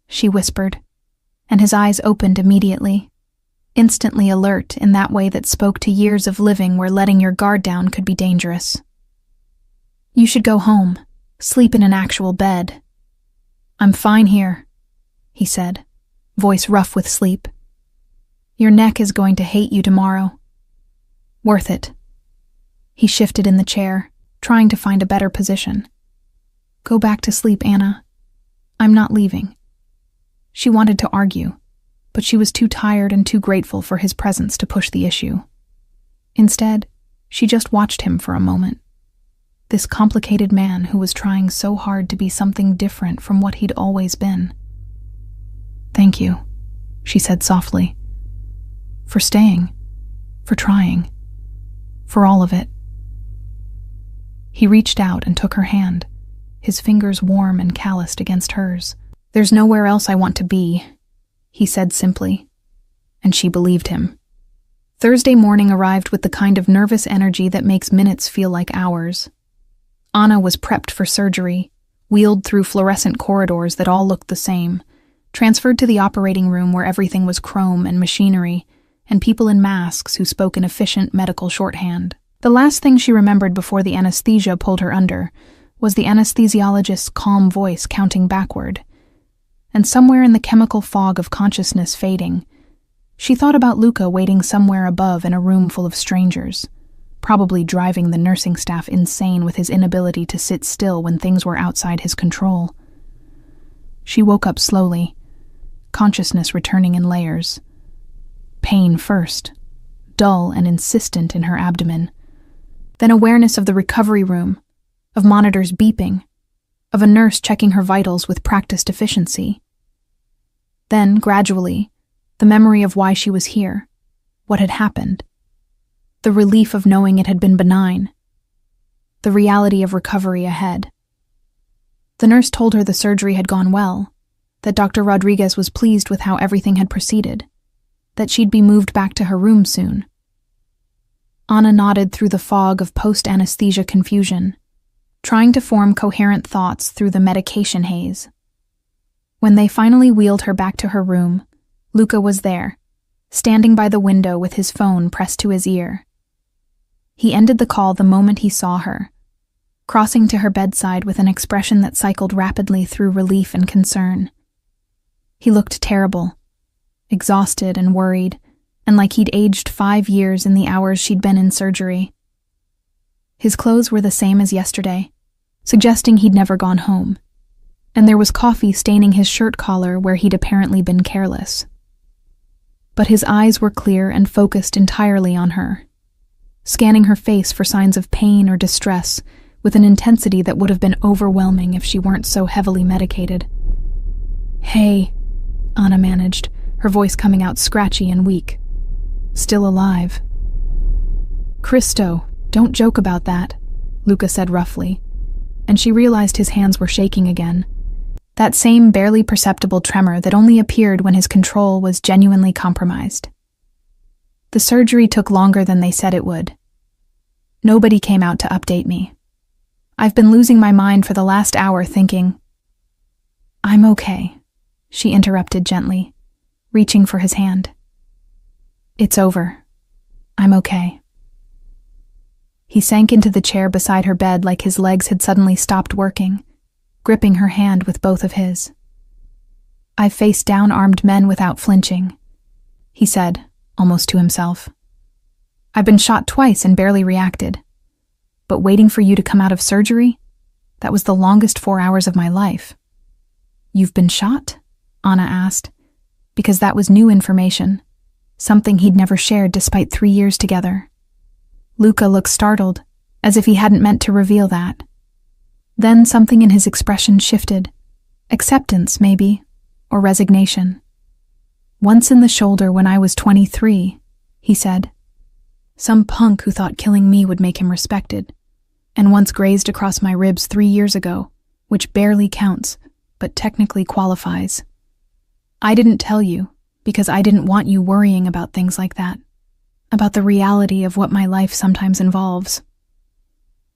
she whispered, and his eyes opened immediately. instantly alert in that way that spoke to years of living where letting your guard down could be dangerous. "You should go home, sleep in an actual bed." "I'm fine here," he said, voice rough with sleep. "Your neck is going to hate you tomorrow." "Worth it." He shifted in the chair, trying to find a better position. "Go back to sleep, Anna. I'm not leaving." She wanted to argue, but she was too tired and too grateful for his presence to push the issue. Instead, she just watched him for a moment. This complicated man who was trying so hard to be something different from what he'd always been. "Thank you," she said softly. "For staying, for trying, for all of it." He reached out and took her hand, his fingers warm and calloused against hers. "There's nowhere else I want to be," he said simply, and she believed him. Thursday morning arrived with the kind of nervous energy that makes minutes feel like hours. Anna was prepped for surgery, wheeled through fluorescent corridors that all looked the same, transferred to the operating room where everything was chrome and machinery, and people in masks who spoke in efficient medical shorthand. The last thing she remembered before the anesthesia pulled her under was the anesthesiologist's calm voice counting backward. And somewhere in the chemical fog of consciousness fading, she thought about Luca waiting somewhere above in a room full of strangers, probably driving the nursing staff insane with his inability to sit still when things were outside his control. She woke up slowly, consciousness returning in layers. Pain first, dull and insistent in her abdomen. Then awareness of the recovery room, of monitors beeping, of a nurse checking her vitals with practiced efficiency. Then, gradually, the memory of why she was here, what had happened. The relief of knowing it had been benign. The reality of recovery ahead. The nurse told her the surgery had gone well, that Dr. Rodriguez was pleased with how everything had proceeded, that she'd be moved back to her room soon. Anna nodded through the fog of post-anesthesia confusion, trying to form coherent thoughts through the medication haze. When they finally wheeled her back to her room, Luca was there, standing by the window with his phone pressed to his ear. He ended the call the moment he saw her, crossing to her bedside with an expression that cycled rapidly through relief and concern. He looked terrible, exhausted and worried, and like he'd aged 5 years in the hours she'd been in surgery. His clothes were the same as yesterday, suggesting he'd never gone home, and there was coffee staining his shirt collar where he'd apparently been careless. But his eyes were clear and focused entirely on her, scanning her face for signs of pain or distress with an intensity that would have been overwhelming if she weren't so heavily medicated. "Hey," Anna managed, her voice coming out scratchy and weak. "Still alive." "Cristo, don't joke about that," Luca said roughly, and she realized his hands were shaking again. That same barely perceptible tremor that only appeared when his control was genuinely compromised. The surgery took longer than they said it would. Nobody came out to update me. I've been losing my mind for the last hour thinking. "I'm okay," she interrupted gently, reaching for his hand. "It's over. I'm okay." He sank into the chair beside her bed like his legs had suddenly stopped working, gripping her hand with both of his. "I've faced down armed men without flinching," he said, almost to himself. "I've been shot twice and barely reacted. But waiting for you to come out of surgery? That was the longest 4 hours of my life." "You've been shot?" Anna asked, because that was new information, something he'd never shared despite 3 years together. Luca looked startled, as if he hadn't meant to reveal that. Then something in his expression shifted. Acceptance, maybe, or resignation. "Once in the shoulder when I was 23, he said. "Some punk who thought killing me would make him respected. And once grazed across my ribs 3 years ago, which barely counts, but technically qualifies. I didn't tell you, because I didn't want you worrying about things like that. About the reality of what my life sometimes involves."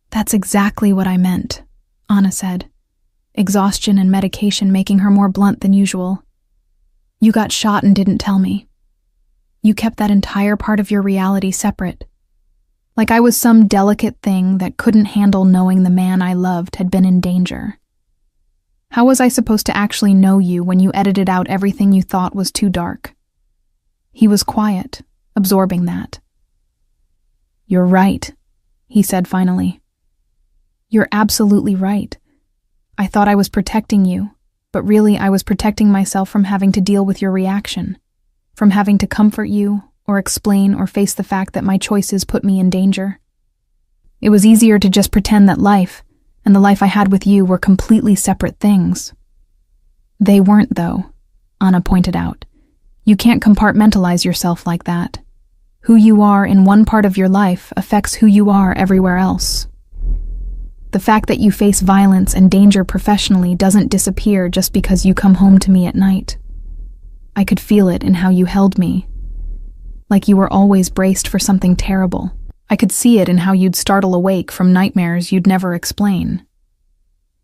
"That's exactly what I meant," Anna said, exhaustion and medication making her more blunt than usual. "You got shot and didn't tell me. You kept that entire part of your reality separate. Like I was some delicate thing that couldn't handle knowing the man I loved had been in danger. How was I supposed to actually know you when you edited out everything you thought was too dark? He was quiet, absorbing that. "You're right," he said finally. "You're absolutely right. I thought I was protecting you, but really I was protecting myself from having to deal with your reaction, from having to comfort you or explain or face the fact that my choices put me in danger. It was easier to just pretend that life and the life I had with you were completely separate things." "They weren't, though," Anna pointed out. "You can't compartmentalize yourself like that. Who you are in one part of your life affects who you are everywhere else. The fact that you face violence and danger professionally doesn't disappear just because you come home to me at night. I could feel it in how you held me, like you were always braced for something terrible. I could see it in how you'd startle awake from nightmares you'd never explain.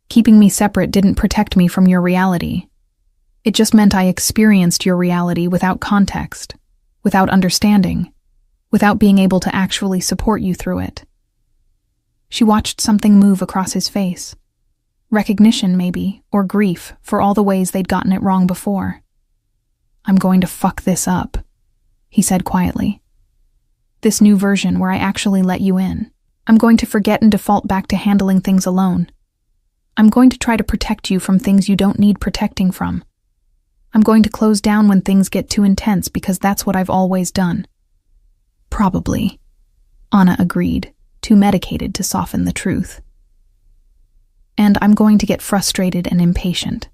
Keeping me separate didn't protect me from your reality. It just meant I experienced your reality without context, without understanding, without being able to actually support you through it." She watched something move across his face. Recognition, maybe, or grief for all the ways they'd gotten it wrong before. "I'm going to fuck this up," he said quietly. "This new version where I actually let you in. I'm going to forget and default back to handling things alone. I'm going to try to protect you from things you don't need protecting from. I'm going to close down when things get too intense because that's what I've always done." "Probably," Anna agreed, too medicated to soften the truth. "And I'm going to get frustrated and impatient.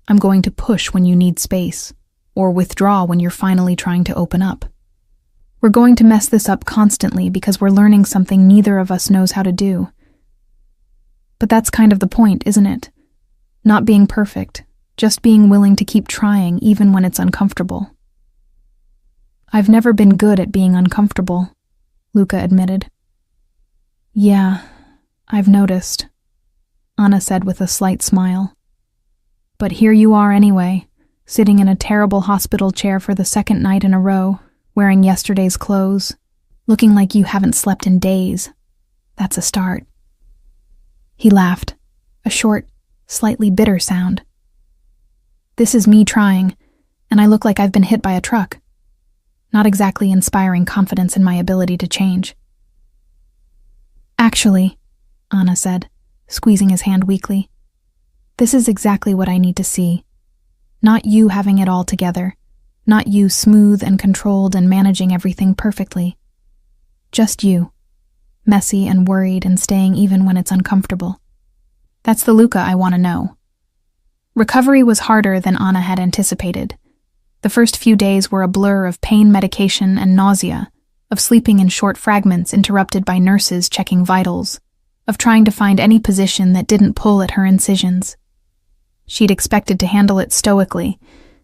I'm going to push when you need space, or withdraw when you're finally trying to open up. We're going to mess this up constantly because we're learning something neither of us knows how to do. But that's kind of the point, isn't it? Not being perfect, just being willing to keep trying even when it's uncomfortable." "I've never been good at being uncomfortable," Luca admitted. "Yeah, I've noticed," Anna said with a slight smile. "But here you are anyway, sitting in a terrible hospital chair for the second night in a row, wearing yesterday's clothes, looking like you haven't slept in days. That's a start." He laughed, a short, slightly bitter sound. "This is me trying, and I look like I've been hit by a truck. Not exactly inspiring confidence in my ability to change." "Actually," Anna said, squeezing his hand weakly, "this is exactly what I need to see. Not you having it all together, not you smooth and controlled and managing everything perfectly. Just you, messy and worried and staying even when it's uncomfortable. That's the Luca I want to know." Recovery was harder than Anna had anticipated. The first few days were a blur of pain medication and nausea, of sleeping in short fragments interrupted by nurses checking vitals, of trying to find any position that didn't pull at her incisions. She'd expected to handle it stoically,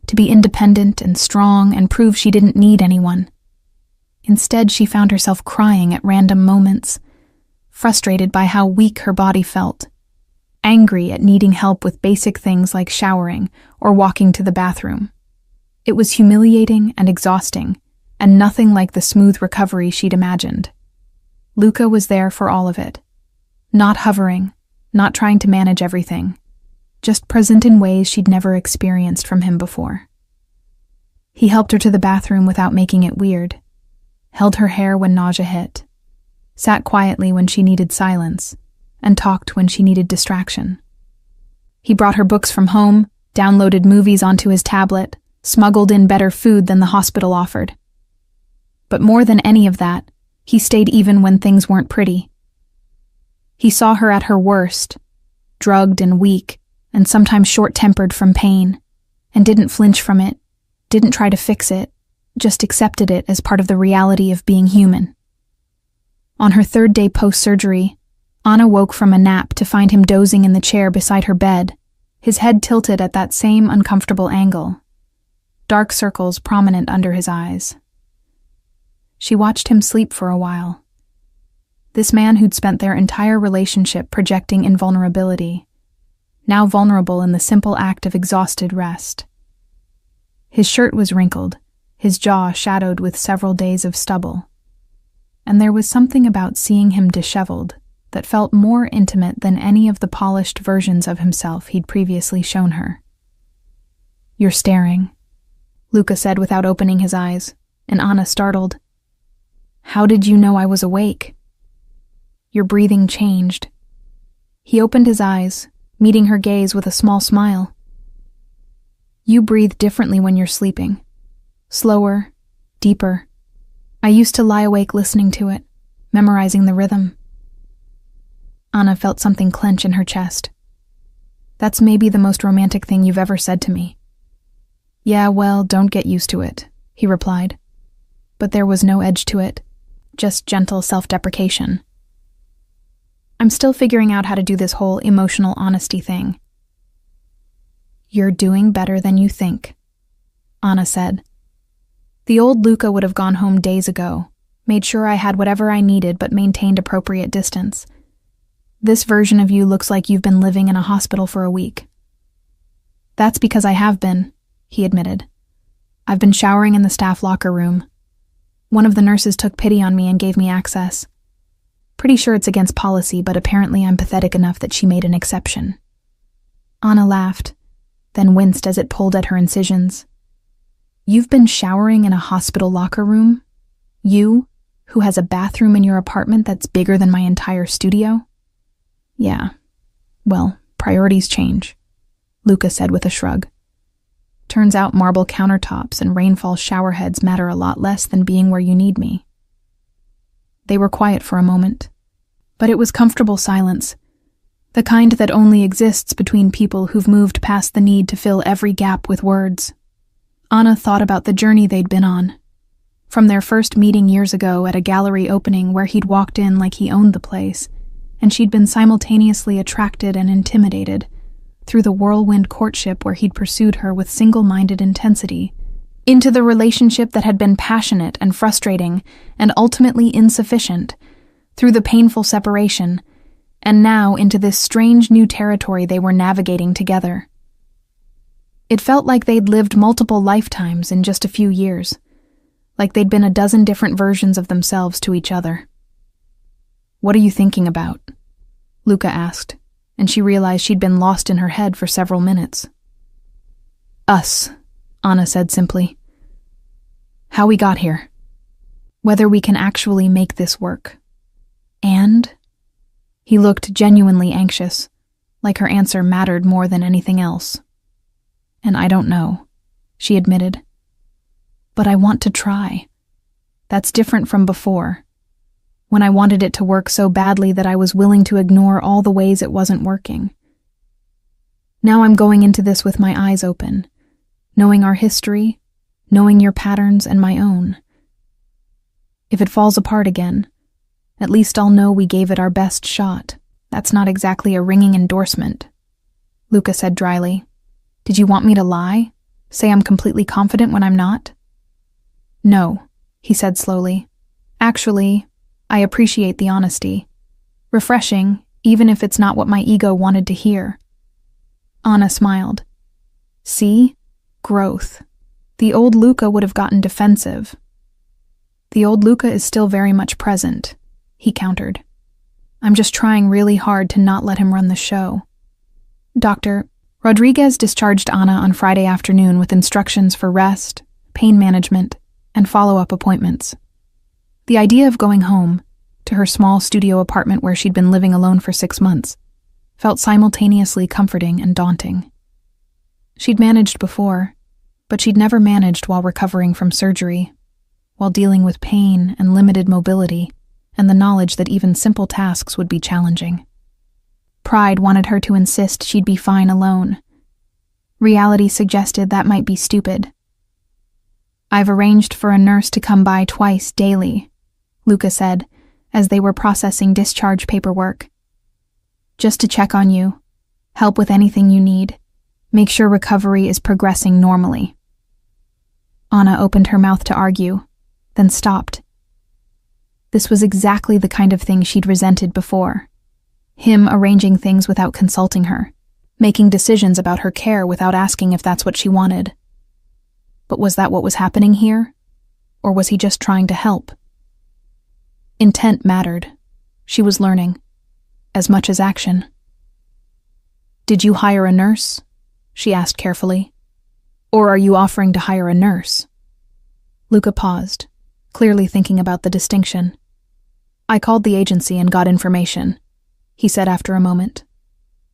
to be independent and strong and prove she didn't need anyone. Instead, she found herself crying at random moments, frustrated by how weak her body felt, angry at needing help with basic things like showering or walking to the bathroom. It was humiliating and exhausting, and nothing like the smooth recovery she'd imagined. Luca was there for all of it, not hovering, not trying to manage everything, just present in ways she'd never experienced from him before. He helped her to the bathroom without making it weird, held her hair when nausea hit, sat quietly when she needed silence, and talked when she needed distraction. He brought her books from home, downloaded movies onto his tablet, smuggled in better food than the hospital offered. But more than any of that, he stayed even when things weren't pretty. He saw her at her worst, drugged and weak, and sometimes short-tempered from pain, and didn't flinch from it, didn't try to fix it, just accepted it as part of the reality of being human. On her third day post-surgery, Anna woke from a nap to find him dozing in the chair beside her bed, his head tilted at that same uncomfortable angle, dark circles prominent under his eyes. She watched him sleep for a while. This man who'd spent their entire relationship projecting invulnerability, now vulnerable in the simple act of exhausted rest. His shirt was wrinkled, his jaw shadowed with several days of stubble. And there was something about seeing him disheveled that felt more intimate than any of the polished versions of himself he'd previously shown her. "You're staring," Luca said without opening his eyes, and Anna startled. "How did you know I was awake?" Your breathing changed. He opened his eyes, meeting her gaze with a small smile. "You breathe differently when you're sleeping. Slower, deeper. I used to lie awake listening to it, memorizing the rhythm." Anna felt something clench in her chest. "That's maybe the most romantic thing you've ever said to me." "Yeah, well, don't get used to it," he replied. But there was no edge to it, just gentle self-deprecation. "I'm still figuring out how to do this whole emotional honesty thing." "You're doing better than you think," Anna said. "The old Luca would have gone home days ago, made sure I had whatever I needed but maintained appropriate distance. This version of you looks like you've been living in a hospital for a week." "That's because I have been," he admitted. "I've been showering in the staff locker room. One of the nurses took pity on me and gave me access. Pretty sure it's against policy, but apparently I'm pathetic enough that she made an exception." Anna laughed, then winced as it pulled at her incisions. "You've been showering in a hospital locker room? You, who has a bathroom in your apartment that's bigger than my entire studio?" "Yeah. Well, priorities change," Luca said with a shrug. "Turns out marble countertops and rainfall showerheads matter a lot less than being where you need me." They were quiet for a moment, but it was comfortable silence, the kind that only exists between people who've moved past the need to fill every gap with words. Anna thought about the journey they'd been on, from their first meeting years ago at a gallery opening where he'd walked in like he owned the place, and she'd been simultaneously attracted and intimidated, through the whirlwind courtship where he'd pursued her with single-minded intensity, into the relationship that had been passionate and frustrating and ultimately insufficient, through the painful separation, and now into this strange new territory they were navigating together. It felt like they'd lived multiple lifetimes in just a few years, like they'd been a dozen different versions of themselves to each other. "What are you thinking about?" Luca asked, and she realized she'd been lost in her head for several minutes. "Us," Anna said simply. "How we got here. Whether we can actually make this work. And?" He looked genuinely anxious, like her answer mattered more than anything else. "And I don't know," she admitted. "But I want to try. That's different from before, when I wanted it to work so badly that I was willing to ignore all the ways it wasn't working. Now I'm going into this with my eyes open, knowing our history, knowing your patterns and my own. If it falls apart again, at least I'll know we gave it our best shot." "That's not exactly a ringing endorsement," Luca said dryly. "Did you want me to lie? Say I'm completely confident when I'm not?" "No," he said slowly. "Actually, I appreciate the honesty. Refreshing, even if it's not what my ego wanted to hear." Anna smiled. "See? Growth. The old Luca would have gotten defensive." "The old Luca is still very much present," he countered. "I'm just trying really hard to not let him run the show." Dr. Rodriguez discharged Anna on Friday afternoon with instructions for rest, pain management, and follow-up appointments. The idea of going home, to her small studio apartment where she'd been living alone for 6 months, felt simultaneously comforting and daunting. She'd managed before, but she'd never managed while recovering from surgery, while dealing with pain and limited mobility, and the knowledge that even simple tasks would be challenging. Pride wanted her to insist she'd be fine alone. Reality suggested that might be stupid. "I've arranged for a nurse to come by twice daily," Luca said, as they were processing discharge paperwork. "Just to check on you, help with anything you need, make sure recovery is progressing normally." Anna opened her mouth to argue, then stopped. This was exactly the kind of thing she'd resented before. Him arranging things without consulting her, making decisions about her care without asking if that's what she wanted. But was that what was happening here? or was he just trying to help? Intent mattered. She was learning, as much as action. "Did you hire a nurse?" she asked carefully. "Or are you offering to hire a nurse?" Luca paused, clearly thinking about the distinction. "I called the agency and got information," he said after a moment.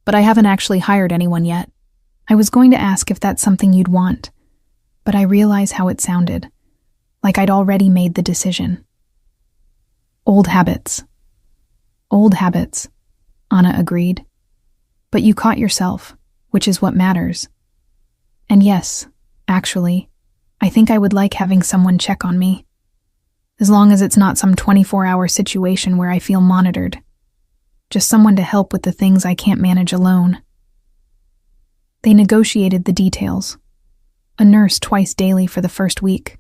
"But I haven't actually hired anyone yet. I was going to ask if that's something you'd want, but I realize how it sounded, like I'd already made the decision." Old habits. Old habits, Anna agreed. "But you caught yourself, which is what matters. And yes, actually, I think I would like having someone check on me. As long as it's not some 24-hour situation where I feel monitored. Just someone to help with the things I can't manage alone." They negotiated the details. A nurse twice daily for the first week,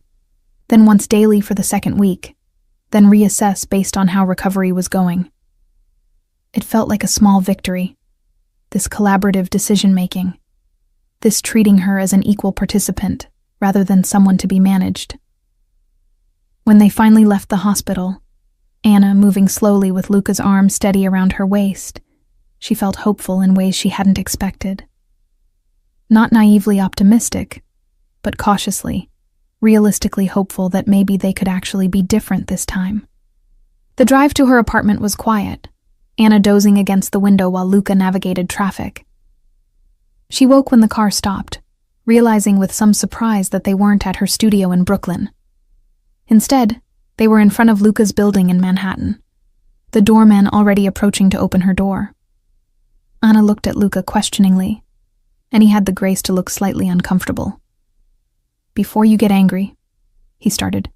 then once daily for the second week, then reassess based on how recovery was going. It felt like a small victory, this collaborative decision-making, this treating her as an equal participant rather than someone to be managed. When they finally left the hospital, Anna moving slowly with Luca's arm steady around her waist, she felt hopeful in ways she hadn't expected. Not naively optimistic, but cautiously, realistically hopeful that maybe they could actually be different this time. The drive to her apartment was quiet, Anna dozing against the window while Luca navigated traffic. She woke when the car stopped, realizing with some surprise that they weren't at her studio in Brooklyn. Instead, they were in front of Luca's building in Manhattan, the doorman already approaching to open her door. Anna looked at Luca questioningly, and he had the grace to look slightly uncomfortable. "Before you get angry," he started,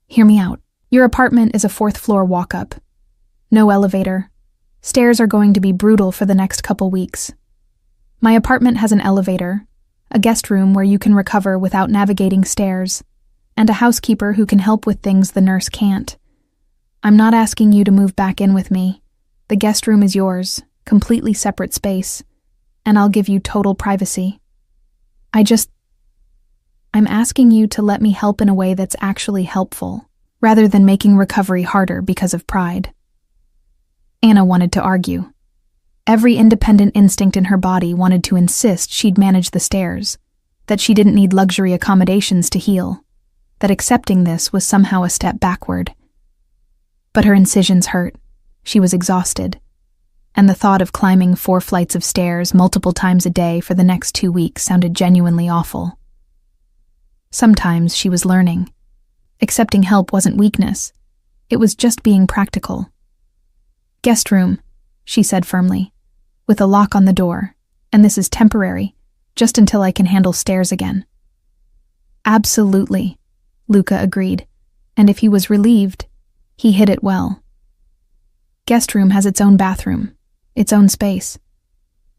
"hear me out. Your apartment is a 4th-floor walk-up. No elevator. Stairs are going to be brutal for the next couple weeks. My apartment has an elevator, a guest room where you can recover without navigating stairs, and a housekeeper who can help with things the nurse can't. I'm not asking you to move back in with me. The guest room is yours, completely separate space, and I'll give you total privacy. I'm asking you to let me help in a way that's actually helpful, rather than making recovery harder because of pride." Anna wanted to argue. Every independent instinct in her body wanted to insist she'd manage the stairs, that she didn't need luxury accommodations to heal, that accepting this was somehow a step backward. But her incisions hurt. She was exhausted, and the thought of climbing 4 flights of stairs multiple times a day for the next 2 weeks sounded genuinely awful. Sometimes she was learning. Accepting help wasn't weakness. It was just being practical. "Guest room," she said firmly, "with a lock on the door, and this is temporary, just until I can handle stairs again." "Absolutely," Luca agreed, and if he was relieved, he hid it well. "Guest room has its own bathroom, its own space.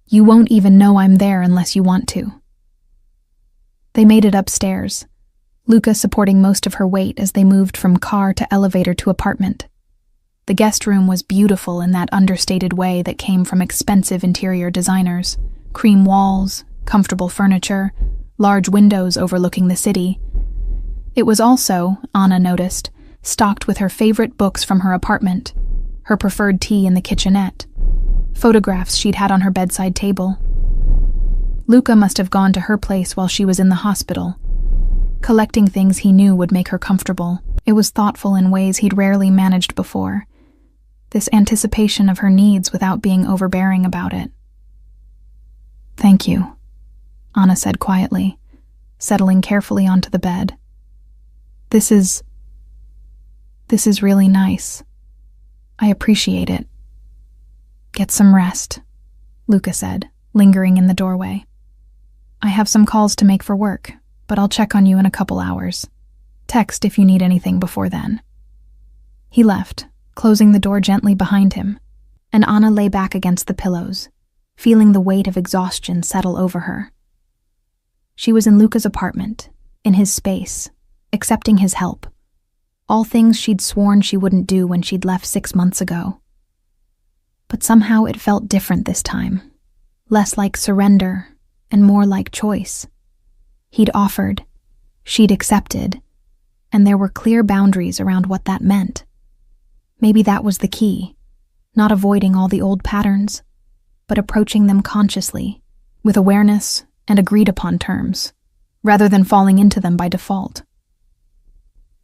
You won't even know I'm there unless you want to." They made it upstairs, Luca supporting most of her weight as they moved from car to elevator to apartment. The guest room was beautiful in that understated way that came from expensive interior designers: cream walls, comfortable furniture, large windows overlooking the city. It was also, Anna noticed, stocked with her favorite books from her apartment, her preferred tea in the kitchenette, photographs she'd had on her bedside table. Luca must have gone to her place while she was in the hospital, collecting things he knew would make her comfortable. It was thoughtful in ways he'd rarely managed before, this anticipation of her needs without being overbearing about it. "Thank you," Anna said quietly, settling carefully onto the bed. This is really nice. I appreciate it." "Get some rest," Luca said, lingering in the doorway. "I have some calls to make for work, but I'll check on you in a couple hours. Text if you need anything before then." He left, closing the door gently behind him, and Anna lay back against the pillows, feeling the weight of exhaustion settle over her. She was in Luca's apartment, in his space, accepting his help, all things she'd sworn she wouldn't do when she'd left 6 months ago. But somehow it felt different this time, less like surrender and more like choice. He'd offered, she'd accepted, and there were clear boundaries around what that meant. Maybe that was the key, not avoiding all the old patterns, but approaching them consciously, with awareness and agreed-upon terms, rather than falling into them by default.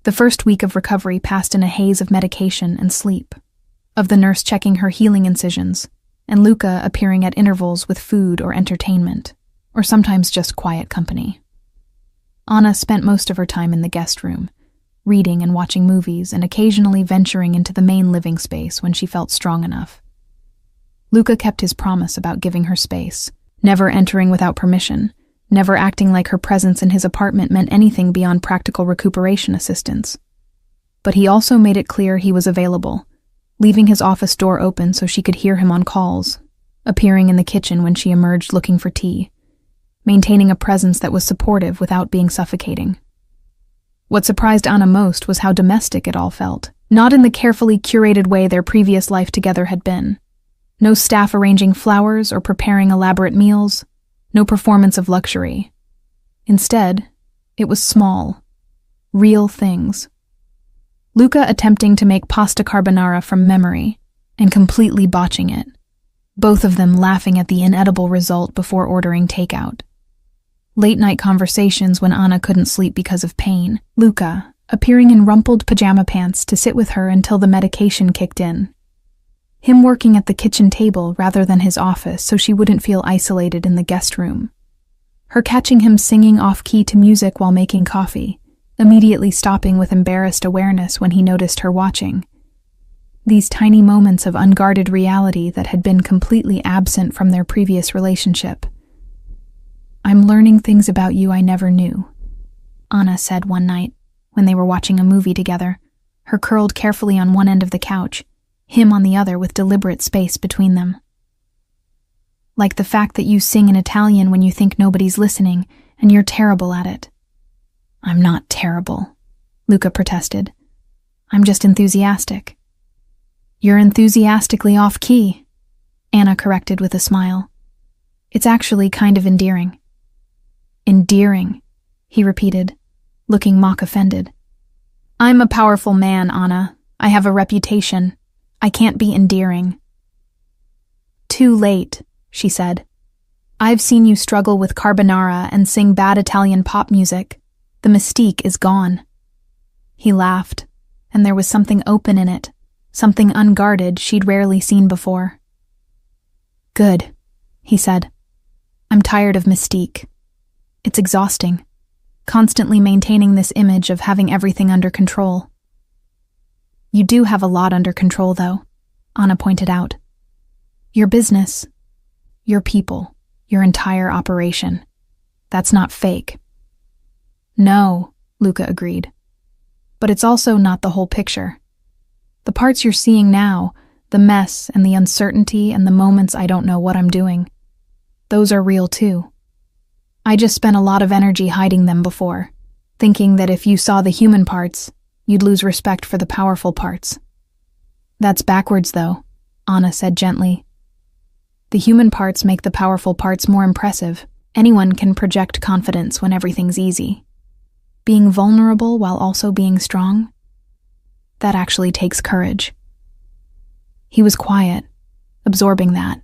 The first week of recovery passed in a haze of medication and sleep, of the nurse checking her healing incisions, and Luca appearing at intervals with food or entertainment, or sometimes just quiet company. Anna spent most of her time in the guest room, reading and watching movies and occasionally venturing into the main living space when she felt strong enough. Luca kept his promise about giving her space, never entering without permission, never acting like her presence in his apartment meant anything beyond practical recuperation assistance. But he also made it clear he was available, leaving his office door open so she could hear him on calls, appearing in the kitchen when she emerged looking for tea, maintaining a presence that was supportive without being suffocating. What surprised Anna most was how domestic it all felt, not in the carefully curated way their previous life together had been. No staff arranging flowers or preparing elaborate meals, no performance of luxury. Instead, it was small, real things. Luca attempting to make pasta carbonara from memory and completely botching it, both of them laughing at the inedible result before ordering takeout. Late-night conversations when Anna couldn't sleep because of pain. Luca appearing in rumpled pajama pants to sit with her until the medication kicked in. Him working at the kitchen table rather than his office so she wouldn't feel isolated in the guest room. Her catching him singing off-key to music while making coffee, immediately stopping with embarrassed awareness when he noticed her watching. These tiny moments of unguarded reality that had been completely absent from their previous relationship. "I'm learning things about you I never knew," Anna said one night when they were watching a movie together, her curled carefully on one end of the couch, him on the other with deliberate space between them. "Like the fact that you sing in Italian when you think nobody's listening, and you're terrible at it." "I'm not terrible," Luca protested. "I'm just enthusiastic." "You're enthusiastically off-key," Anna corrected with a smile. "It's actually kind of endearing." "Endearing," he repeated, looking mock-offended. "I'm a powerful man, Anna. I have a reputation. I can't be endearing." "Too late," she said. "I've seen you struggle with carbonara and sing bad Italian pop music. The mystique is gone." He laughed, and there was something open in it, something unguarded she'd rarely seen before. "Good," he said. "I'm tired of mystique. It's exhausting, constantly maintaining this image of having everything under control." "You do have a lot under control, though," Anna pointed out. "Your business, your people, your entire operation. That's not fake." "No," Luca agreed. "But it's also not the whole picture. The parts you're seeing now, the mess and the uncertainty and the moments I don't know what I'm doing, those are real too. I just spent a lot of energy hiding them before, thinking that if you saw the human parts, you'd lose respect for the powerful parts." "That's backwards, though," Anna said gently. "The human parts make the powerful parts more impressive. Anyone can project confidence when everything's easy. Being vulnerable while also being strong, that actually takes courage." He was quiet, absorbing that.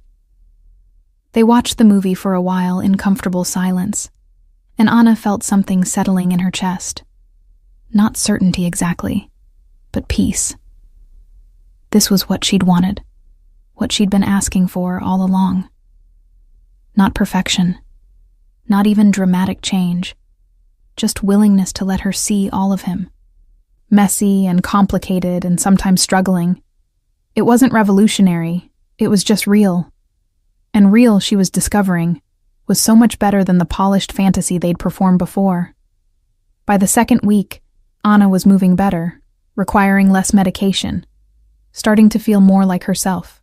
They watched the movie for a while in comfortable silence, and Anna felt something settling in her chest. Not certainty exactly, but peace. This was what she'd wanted, what she'd been asking for all along. Not perfection, not even dramatic change, just willingness to let her see all of him. Messy and complicated and sometimes struggling. It wasn't revolutionary, it was just real. And real, she was discovering, was so much better than the polished fantasy they'd performed before. By the second week, Anna was moving better, requiring less medication, starting to feel more like herself.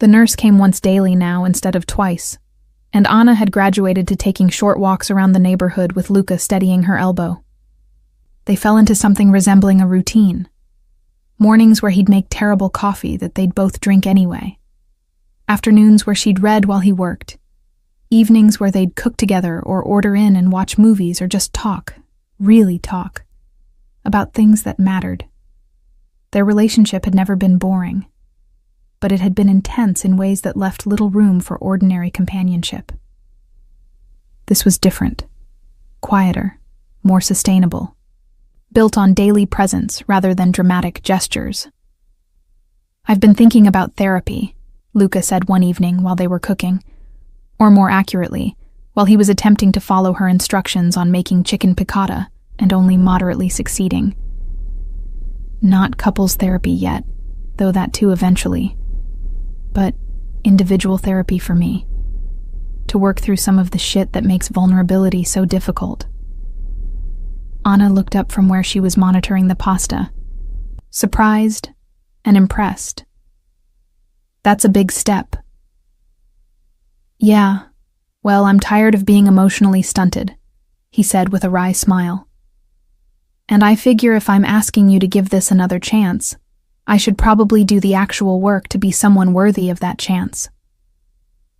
The nurse came once daily now instead of twice, and Anna had graduated to taking short walks around the neighborhood with Luca steadying her elbow. They fell into something resembling a routine. Mornings where he'd make terrible coffee that they'd both drink anyway. Afternoons where she'd read while he worked. Evenings where they'd cook together or order in and watch movies or just talk, really talk, about things that mattered. Their relationship had never been boring, but it had been intense in ways that left little room for ordinary companionship. This was different, quieter, more sustainable, built on daily presence rather than dramatic gestures. "I've been thinking about therapy," Luca said one evening while they were cooking, or more accurately, while he was attempting to follow her instructions on making chicken piccata and only moderately succeeding. "Not couples therapy yet, though that too eventually, but individual therapy for me, to work through some of the shit that makes vulnerability so difficult." Anna looked up from where she was monitoring the pasta, surprised and impressed. "That's a big step." "Yeah, well, I'm tired of being emotionally stunted," he said with a wry smile. "And I figure if I'm asking you to give this another chance, I should probably do the actual work to be someone worthy of that chance.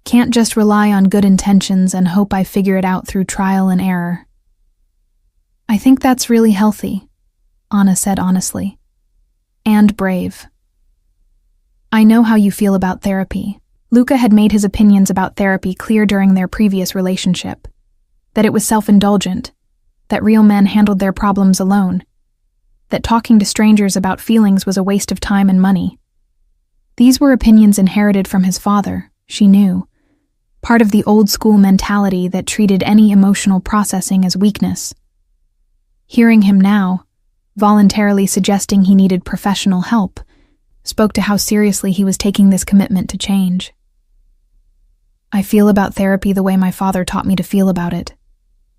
Can't just rely on good intentions and hope I figure it out through trial and error." "I think that's really healthy," Anna said honestly. "And brave." "I know how you feel about therapy." Luca had made his opinions about therapy clear during their previous relationship, that it was self-indulgent, that real men handled their problems alone, that talking to strangers about feelings was a waste of time and money. These were opinions inherited from his father, she knew, part of the old-school mentality that treated any emotional processing as weakness. Hearing him now, voluntarily suggesting he needed professional help, spoke to how seriously he was taking this commitment to change. "I feel about therapy the way my father taught me to feel about it,"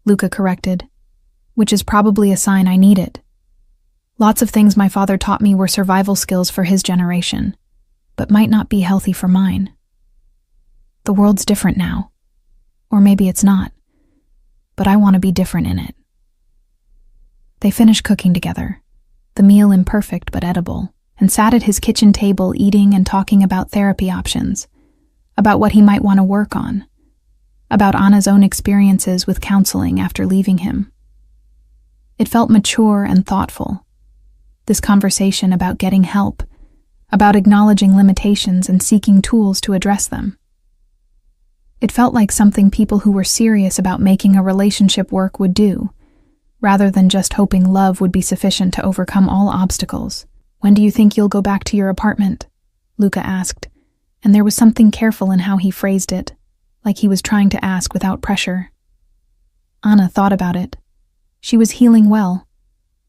Luca corrected, "which is probably a sign I need it. Lots of things my father taught me were survival skills for his generation, but might not be healthy for mine. The world's different now. Or maybe it's not. But I want to be different in it." They finished cooking together, the meal imperfect but edible, and sat at his kitchen table eating and talking about therapy options, about what he might want to work on, about Anna's own experiences with counseling after leaving him. It felt mature and thoughtful, this conversation about getting help, about acknowledging limitations and seeking tools to address them. It felt like something people who were serious about making a relationship work would do, rather than just hoping love would be sufficient to overcome all obstacles. "When do you think you'll go back to your apartment?" Luca asked, and there was something careful in how he phrased it, like he was trying to ask without pressure. Anna thought about it. She was healing well,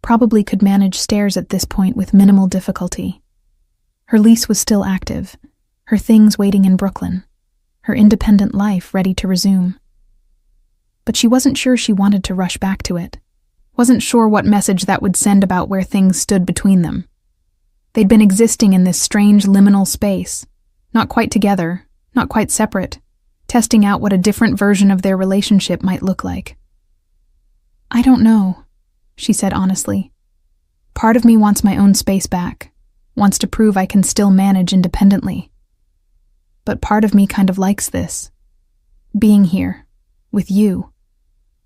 probably could manage stairs at this point with minimal difficulty. Her lease was still active, her things waiting in Brooklyn, her independent life ready to resume. But she wasn't sure she wanted to rush back to it, wasn't sure what message that would send about where things stood between them. They'd been existing in this strange liminal space, not quite together, not quite separate, testing out what a different version of their relationship might look like. "I don't know," she said honestly. "Part of me wants my own space back, wants to prove I can still manage independently. But part of me kind of likes this, being here, with you,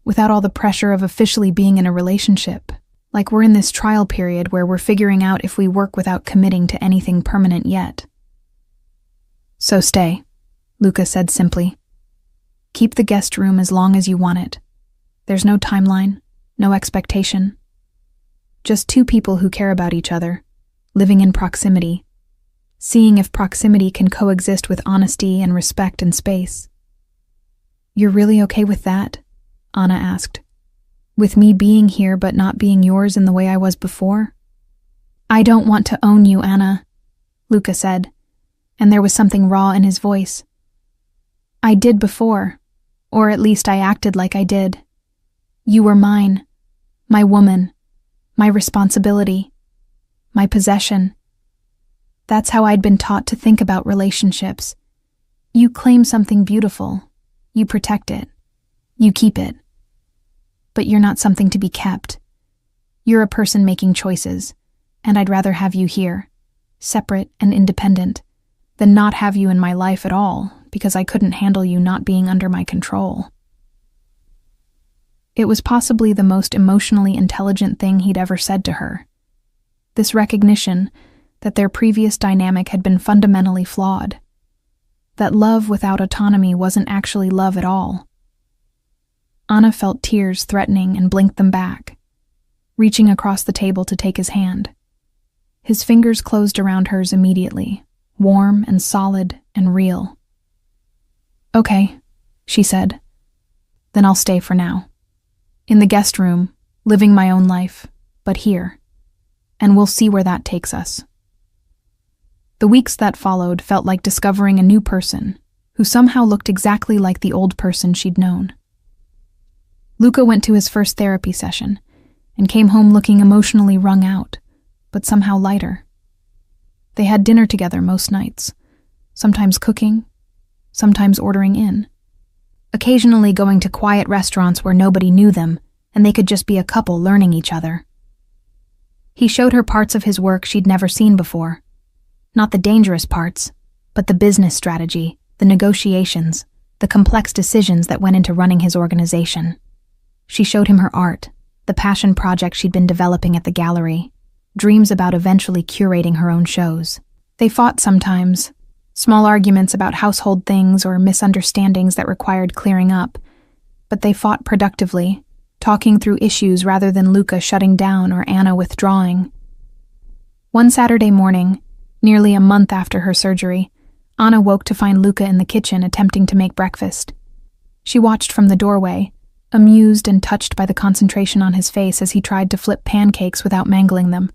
without all the pressure of officially being in a relationship, like we're in this trial period where we're figuring out if we work without committing to anything permanent yet." "So stay," Luca said simply. "Keep the guest room as long as you want it. There's no timeline, no expectation. Just two people who care about each other, living in proximity, seeing if proximity can coexist with honesty and respect and space." "You're really okay with that?" Anna asked. "With me being here but not being yours in the way I was before?" "I don't want to own you, Anna," Luca said, and there was something raw in his voice. "I did before, or at least I acted like I did. You were mine, my woman, my responsibility, my possession. That's how I'd been taught to think about relationships. You claim something beautiful, you protect it, you keep it. But you're not something to be kept. You're a person making choices, and I'd rather have you here, separate and independent, than not have you in my life at all because I couldn't handle you not being under my control." It was possibly the most emotionally intelligent thing he'd ever said to her. This recognition that their previous dynamic had been fundamentally flawed. That love without autonomy wasn't actually love at all. Anna felt tears threatening and blinked them back, reaching across the table to take his hand. His fingers closed around hers immediately, warm and solid and real. "Okay," she said. "Then I'll stay for now. In the guest room, living my own life, but here. And we'll see where that takes us." The weeks that followed felt like discovering a new person who somehow looked exactly like the old person she'd known. Luca went to his first therapy session and came home looking emotionally wrung out, but somehow lighter. They had dinner together most nights, sometimes cooking, sometimes ordering in, occasionally going to quiet restaurants where nobody knew them and they could just be a couple learning each other. He showed her parts of his work she'd never seen before. Not the dangerous parts, but the business strategy, the negotiations, the complex decisions that went into running his organization. She showed him her art, the passion project she'd been developing at the gallery, dreams about eventually curating her own shows. They fought sometimes, small arguments about household things or misunderstandings that required clearing up, but they fought productively, talking through issues rather than Luca shutting down or Anna withdrawing. One Saturday morning, nearly a month after her surgery, Anna woke to find Luca in the kitchen attempting to make breakfast. She watched from the doorway, amused and touched by the concentration on his face as he tried to flip pancakes without mangling them.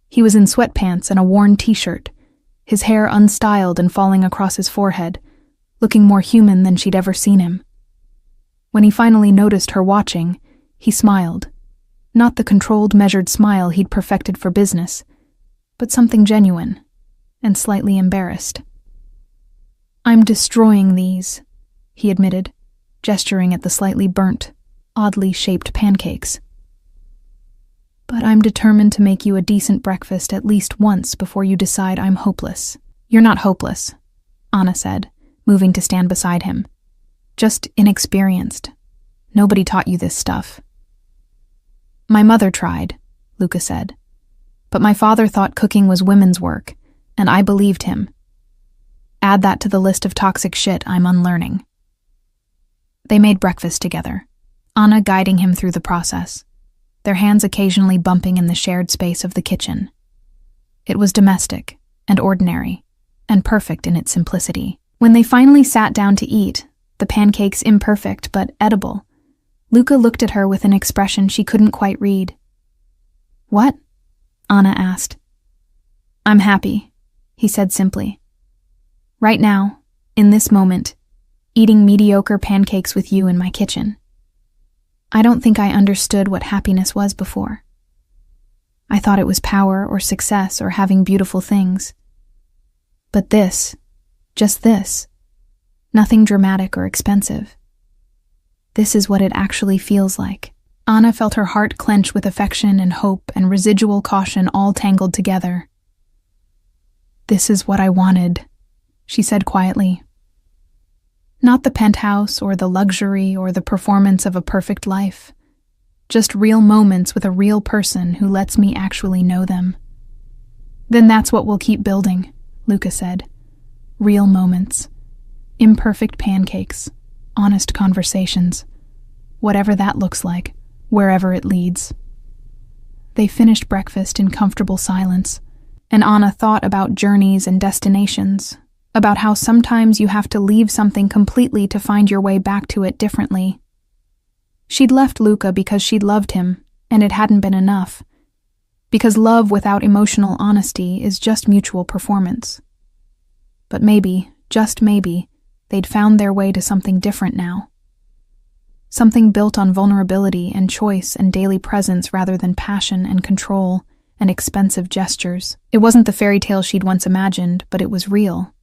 He was in sweatpants and a worn t-shirt, his hair unstyled and falling across his forehead, looking more human than she'd ever seen him. When he finally noticed her watching, he smiled. Not the controlled, measured smile he'd perfected for business, but something genuine and slightly embarrassed. "I'm destroying these," he admitted, gesturing at the slightly burnt, oddly shaped pancakes. "But I'm determined to make you a decent breakfast at least once before you decide I'm hopeless." "You're not hopeless," Anna said, moving to stand beside him. "Just inexperienced. Nobody taught you this stuff." "My mother tried," Luca said. "But my father thought cooking was women's work, and I believed him. Add that to the list of toxic shit I'm unlearning." They made breakfast together, Anna guiding him through the process, their hands occasionally bumping in the shared space of the kitchen. It was domestic and ordinary, and perfect in its simplicity. When they finally sat down to eat, the pancakes imperfect but edible, Luca looked at her with an expression she couldn't quite read. "What?" Anna asked. "I'm happy," he said simply. "Right now, in this moment, eating mediocre pancakes with you in my kitchen. I don't think I understood what happiness was before. I thought it was power or success or having beautiful things. But this, just this, nothing dramatic or expensive. This is what it actually feels like." Anna felt her heart clench with affection and hope and residual caution all tangled together. "This is what I wanted," she said quietly. "Not the penthouse or the luxury or the performance of a perfect life. Just real moments with a real person who lets me actually know them." "Then that's what we'll keep building," Luca said. "Real moments. Imperfect pancakes. Honest conversations. Whatever that looks like, wherever it leads." They finished breakfast in comfortable silence, and Anna thought about journeys and destinations, about how sometimes you have to leave something completely to find your way back to it differently. She'd left Luca because she'd loved him, and it hadn't been enough. Because love without emotional honesty is just mutual performance. But maybe, just maybe, they'd found their way to something different now. Something built on vulnerability and choice and daily presence rather than passion and control and expensive gestures. It wasn't the fairy tale she'd once imagined, but it was real.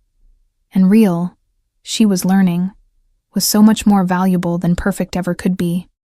And real, she was learning, was so much more valuable than perfect ever could be.